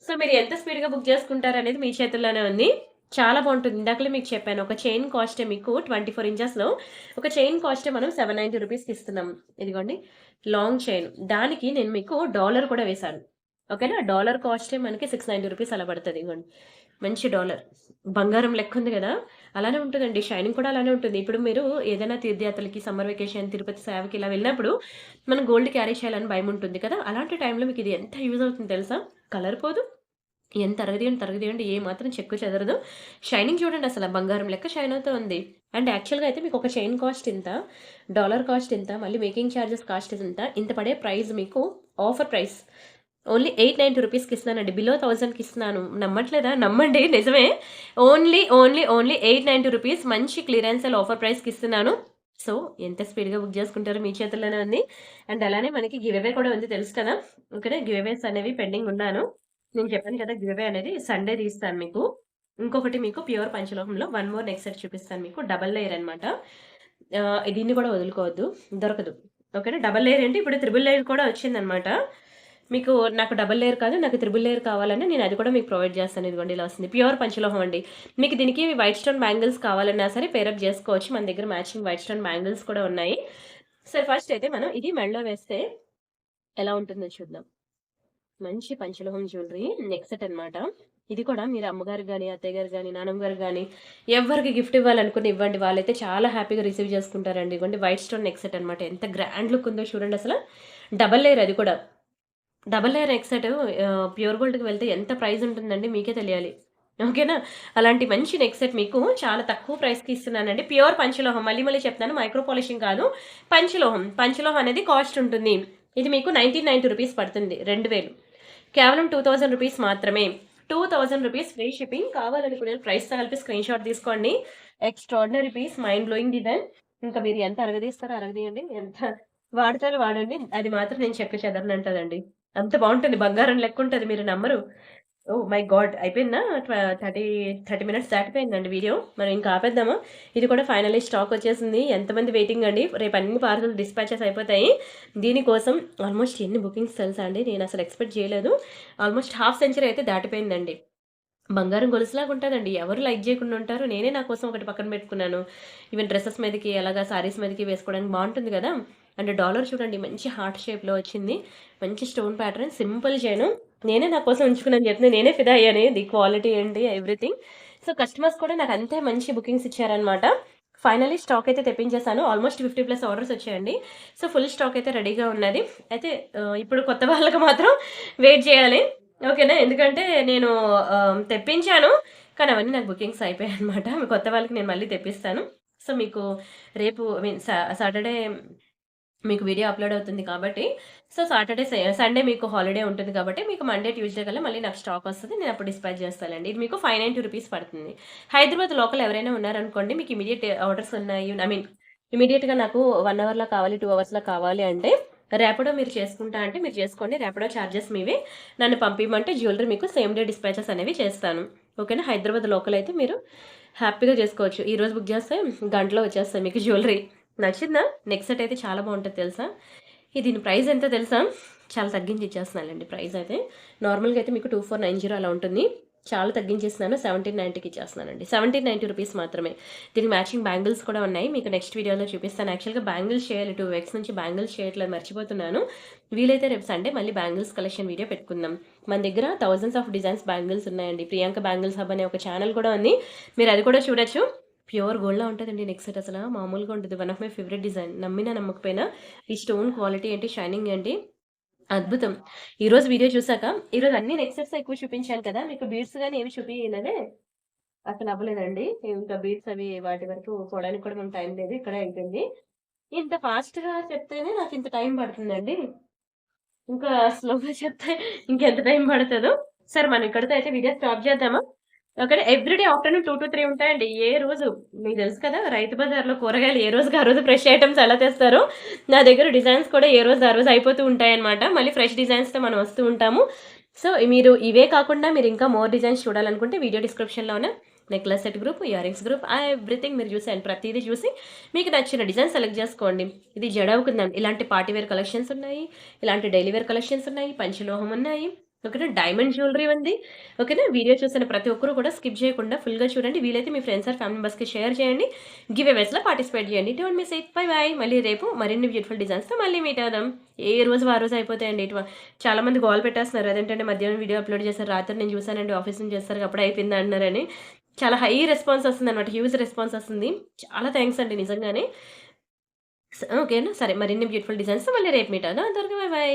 సో, మీరు ఎంత స్పీడ్‌గా బుక్ చేసుకుంటారనేది మీ చేతుల్లోనే ఉంది. చాలా బావుంటుంది. ఇందాకలే మీకు చెప్పాను. ఒక చైన్ కాస్టే మీకు 24 ఇంచెస్‌లో ఒక చైన్ కాస్టే మనం 790 రూపీస్‌కి ఇస్తున్నాం. ఇదిగోండి లాంగ్ చైన్. దానికి నేను మీకు డాలర్ కూడా వేశాను. ఓకేనా. డాలర్ కాస్టే మనకి 690 రూపీస్ అలా పడతది. ఇదిగోండి. మంచి డాలర్. బంగారం లెక్కుంది గదా! అలానే ఉంటదండి. షైనింగ్ కూడా అలానే ఉంటుంది. ఇప్పుడు మీరు ఏదైనా తీర్థయాత్రలకి, సమ్మర్ వెకేషన్, తిరుపతి సేవకి ఇలా వెళ్ళినప్పుడు మనం గోల్డ్ క్యారీ చేయాలని భయముంటుంది కదా! అలాంటి టైంలో మీకిది ఎంత యూజ్ అవుతుందో తెలుసా? కలర్ పోదు. ఎంత తరగదియ్యండి, తరగదియ్యండి ఏ మాత్రం చెక్కు చెదరదు. షైనింగ్ చూడండి అసల బంగారం లెక్క షైన్ అవుతూ ఉంది. అండ్ యాక్చువల్‌గా అయితే మీకొక చైన్ కాస్ట్ ఇంత, డాలర్ కాస్ట్ ఇంత, మళ్ళీ మేకింగ్ చార్జెస్ కాస్ట్ ఇంత, ఇంత పడే ప్రైస్ మీకు ఆఫర్ ప్రైస్. ఓన్లీ 890 రూపీస్‌కి ఇస్తున్నానండి. బిలో 1000కి ఇస్తున్నాను. నమ్మట్లేదా? నమ్మండి నిజమే. ఓన్లీ 890 రూపీస్ మంచి క్లియరెన్స్ సేల్ ఆఫర్ ప్రైస్‌కి ఇస్తున్నాను. సో, ఎంత స్పీడ్‌గా బుక్ చేసుకుంటారో మీ చేతుల్లోనే ఉంది. అండ్ అలానే మనకి గివ్ అవే కూడా ఉంది తెలుసు కదా! ఓకేనా. గివ్ అవేస్ అనేవి పెండింగ్ ఉన్నాను. నేను చెప్పాను కదా! గివ్ అవే అనేది సండే తీస్తాను మీకు. ఇంకొకటి మీకు ప్యూర్ పంచలోహంలో వన్ మోర్ నెక్ సెట్ చూపిస్తాను మీకు. డబుల్ లేయర్ అనమాట. దీన్ని కూడా వదులుకోవద్దు. దొరకదు. ఓకేనా. డబుల్ లేయర్ అంటే ఇప్పుడు త్రిబుల్ లేయర్ కూడా వచ్చిందనమాట. మీకు నాకు డబుల్ లేయర్ కాదు. నాకు త్రిబుల్ లేయర్ కావాలని నేను అది కూడా మీకు ప్రొవైడ్ చేస్తాను. ఇదిగోండి ఇలా వస్తుంది. ప్యూర్ పంచలోహం అండి. మీకు దీనికి వైట్ స్టోన్ బ్యాంగిల్స్ కావాలన్నా సరే పేరప్ చేసుకోవచ్చు. మన దగ్గర మ్యాచింగ్ వైట్ స్టోన్ బ్యాంగిల్స్ కూడా ఉన్నాయి. సరే ఫస్ట్ అయితే మనం ఇది మెడలో వేస్తే ఎలా ఉంటుందో చూద్దాం. మంచి పంచలోహం జ్యువెలరీ నెక్ సెట్ అనమాట. ఇది కూడా మీరు అమ్మగారికి గాని, అత్తయ్య గారికి గాని, నానమ్మ గారికి గాని ఎవ్వరికి గిఫ్ట్ ఇవ్వాలనుకుని ఇవ్వండి. వాళ్ళైతే చాలా హ్యాపీగా రిసీవ్ చేసుకుంటారండి. ఇదిగోండి వైట్ స్టోన్ నెక్ సెట్ అనమాట. ఎంత గ్రాండ్ లుక్ ఉందో చూడండి అసల. డబుల్ లేయర్ అది కూడా. Double layer neck set pure గోల్డ్‌కి వెళ్తే ఎంత ప్రైస్ ఉంటుందండి మీకే తెలియాలి. ఓకేనా. అలాంటి మంచి నెక్ సెట్ మీకు చాలా తక్కువ ప్రైస్‌కి ఇస్తున్నానండి. ప్యూర్ పంచలోహం. మళ్ళీ మళ్ళీ చెప్తున్నాను. మైక్రో పాలిషింగ్ కాదు. పంచలోహం. పంచలోహం అనేది కాస్ట్ ఉంటుంది. ఇది మీకు 1990 రూపీస్ పడుతుంది. 2000 కేవలం 2000 రూపీస్ మాత్రమే. 2000 రూపీస్ ఫ్రీ షిప్పింగ్. కావాలనుకునే ప్రైస్‌తో కలిపి స్క్రీన్‌షాట్ తీసుకోండి. Extraordinary piece, mind blowing design. ఇంకా మీరు ఎంత అరగదీస్తారో అరగదీయండి. ఎంత వాడతారో వాడండి. అది మాత్రం నేను చెక్కు చెదరనంటదండి. అంత బావుంటుంది. బంగారం లెక్కుంటది. మీరు నమ్మరు. Oh my God! అయిపోయిందా? 30 మినిట్స్ దాటిపోయిందండి వీడియో. మనం ఇంకా ఆపేద్దామా? ఇది కూడా ఫైనల్లీ స్టాక్ వచ్చేసింది. ఎంతమంది వెయిటింగ్ అండి. రేపు అన్ని పార్సెల్ డిస్పాచెస్ అయిపోతాయి. దీనికోసం ఆల్మోస్ట్ ఎన్ని బుకింగ్స్ తెలుసా అండి? నేను అసలు ఎక్స్‌పెక్ట్ చేయలేదు. ఆల్మోస్ట్ హాఫ్ సెంచరీ అయితే దాటిపోయిందండి. బంగారం గొలుసులాగా ఉంటదండి. ఎవరు లైక్ జేయకుండా ఉంటారు. నేనే నా కోసం ఒకటి పక్కన పెట్టుకున్నాను. ఈవెన్ డ్రెసెస్ మీదకి అలాగా సారీస్ మీదకి వేసుకోవడానికి బావుంటుంది గదా! అండ్ డాలర్ చూడండి మంచి హార్ట్ షేప్‌లో వచ్చింది. మంచి స్టోన్ ప్యాటర్న్ సింపుల్ చైను. నేనే నా కోసం ఉంచుకున్నాను చెప్తున్నా. నేనే ఫిదా అయ్యాను. ది క్వాలిటీ ఏంటి ఎవ్రీథింగ్. సో, కస్టమర్స్ కూడా నాకు అంతే మంచి బుకింగ్స్ ఇచ్చారనమాట. ఫైనల్లీ స్టాక్ అయితే తెప్పించేసాను. ఆల్మోస్ట్ 50+ ఆర్డర్స్ వచ్చాయండి. సో, ఫుల్ స్టాక్ అయితే రెడీగా ఉన్నది. అయితే ఇప్పుడు కొత్త వాళ్ళకి మాత్రం వెయిట్ జేయాలి. ఓకేనా. ఎందుకంటే నేను తెప్పించాను. కానీ అవన్నీ నాకు బుకింగ్స్ అయిపోయాయన్నమాట. కొత్త వాళ్ళకి నేను మళ్ళీ తెప్పిస్తాను. సో, మీకు రేపు ఐ మీన్ సాటర్‌డే మీకు వీడియో అప్‌లోడ్ అవుతుంది కాబట్టి, సో, సాటర్‌డే, సండే మీకు హాలిడే ఉంటుంది కాబట్టి, మీకు మండే, ట్యూస్‌డే కల్లా మళ్ళీ నాకు స్టాక్ వస్తది. నేను అప్పుడు డిస్పాచ్ చేస్తానండి. ఇది మీకు 590 రూపీస్ పడుతుంది. హైదరాబాద్ లోకల్ ఎవరైనా ఉన్నారనుకోండి, మీకు ఇమ్మీడియేట్ ఆర్డర్స్ ఉన్నాయి. ఐ మీన్ ఇమ్మీడియేట్‌గా నాకు 1 అవర్‌లో కావాలి, 2 అవర్స్‌లో కావాలి అంటే, ర్యాపిడో మీరు చేసుకుంటా అంటే మీరు చేసుకోండి. ర్యాపిడో చార్జెస్ మీవే. నన్ను పంపియమంటే జ్యువెలరీ మీకు సేమ్ డే డిస్పాచెస్ అనేవి చేస్తాను. ఓకేనా. హైదరాబాద్ లోకల్ అయితే మీరు హ్యాపీగా చేసుకోవచ్చు. ఈరోజు బుక్ చేస్తే గంటలో వచ్చేస్తాయి మీకు జ్యువెలరీ. నచ్చిందా? నెక్ సెట్ అయితే చాలా బావుంటది తెలుసా? దీని ప్రైస్ ఎంతో తెలుసా? చాలా తగ్గించి ఇచ్చేస్తున్నానండి ప్రైస్ అయితే. నార్మల్‌గా అయితే మీకు 2490 అలా ఉంటుంది. చాలా తగ్గించేస్తున్నాను. 1790కి ఇచ్చేస్తున్నానండి. 1790 రూపీస్ మాత్రమే. దీనికి మ్యాచింగ్ బ్యాంగిల్స్ కూడా ఉన్నాయి. మీకు నెక్స్ట్ వీడియోలో చూపిస్తాను. యాక్చువల్‌గా బ్యాంగిల్స్ చేయాలి. 2 వీక్స్ నుంచి బ్యాంగిల్స్ చేయట్లేదు మర్చిపోతున్నాను. వీలైతే రేపు సండే మళ్ళీ బ్యాంగిల్స్ కలెక్షన్ వీడియో పెట్టుకుందాం. మన దగ్గర థౌసండ్స్ ఆఫ్ డిజైన్స్ బ్యాంగిల్స్ ఉన్నాయండి. ప్రియాంక బ్యాంగిల్స్ హబ్ అనే ఒక ఛానల్ కూడా ఉంది. మీరు అది కూడా చూడొచ్చు. ప్యూర్ గోల్డ్‌లా ఉంటదండి నెక్ సెట్ అసల మామూలుగా ఉండదు. One of my favourite design. నమ్మినా నమ్మకపోయినా ఈ స్టోన్ క్వాలిటీ ఏంటి, షైనింగ్ ఏంటి అద్భుతం. ఈరోజు వీడియో చూసాక ఈరోజు అన్ని నెక్ సెట్స్ ఎక్కువ చూపించాను కదా! మీకు బీడ్స్ గాని ఏమి చూపియలేదే అసలు అవ్వలేదండి. ఇంకా బీడ్స్ అవి వాటి వరకు పోవడానికి కూడా మనకు టైం లేదు. ఇక్కడే అయిపోయింది. ఇంత ఫాస్ట్‌గా చెప్తేనే నాకు ఇంత టైం పడుతుందండి. ఇంకా స్లోగా చెప్తే ఇంకెంత టైం పడతదో. సరే మనం ఇక్కడితో అయితే వీడియో స్టాప్ చేద్దామా? ఓకేనా. ఎవ్రీడే ఆఫ్టర్‌నూన్ 2-3 ఉంటాయండి. ఏ రోజు మీకు తెలుసు కదా! రైతు బజార్‌లో కూరగాయలు ఏ రోజుకి ఆ రోజు ఫ్రెష్ ఐటెమ్స్ ఎలా తెస్తారో, నా దగ్గర డిజైన్స్ కూడా ఏ రోజు ఆ రోజు అయిపోతూ ఉంటాయన్నమాట. మళ్ళీ ఫ్రెష్ డిజైన్స్‌తో మనం వస్తూ ఉంటాము. సో, మీరు ఇవే కాకుండా మీరు ఇంకా మోర్ డిజైన్స్ చూడాలనుకుంటే వీడియో డిస్క్రిప్షన్‌లోనే necklace set group, ear rings group everything మీరు చూసేయండి. ప్రతిదీ చూసి మీకు నచ్చిన డిజైన్ సెలెక్ట్ చేసుకోండి. ఇది జడ అవుకుందాం. ఇలాంటి పార్టీ వేర్ కలెక్షన్స్ ఉన్నాయి. ఇలాంటి డైలీ వేర్ కలెక్షన్స్ ఉన్నాయి. పంచలోహం ఉన్నాయి. ఓకేనా, డైమండ్ జ్యువెలరీ ఉంది. ఓకేనా, వీడియో చూసిన ప్రతి ఒక్కరు కూడా స్కిప్ చేయకుండా ఫుల్గా చూడండి. వీలైతే మీ ఫ్రెండ్స్ ఆర్ ఫ్యామిలీ మెంబర్స్కి షేర్ చేయండి. గివ్ అవేస్లో పార్టిసిపేట్ చేయండి. Don't miss it. By by. మళ్ళీ రేపు మరిన్ని బ్యూటిఫుల్ డిజైన్స్తో మళ్ళీ మీట్ అవుదాం. ఏ రోజు ఆ రోజు అయిపోతాయండి. చాలా మంది గోల్ పెట్టేస్తున్నారు. అదేంటంటే మధ్యాహ్నం వీడియో అప్లోడ్ చేశారు, రాత్రి నేను చూసానండి ఆఫీస్ నుంచి చేస్తారు అప్పుడే అయిపోయింది అంటున్నారని. చాలా హై రెస్పాన్స్ వస్తుంది అనమాట, హ్యూజ్ రెస్పాన్స్ వస్తుంది. చాలా థ్యాంక్స్ అండి నిజంగానే. ఓకేనా, సరే మరిన్ని బ్యూటిఫుల్ డిజైన్స్ మళ్ళీ రేపు మీట్ అవుదాం. అంతవరకు బై బై.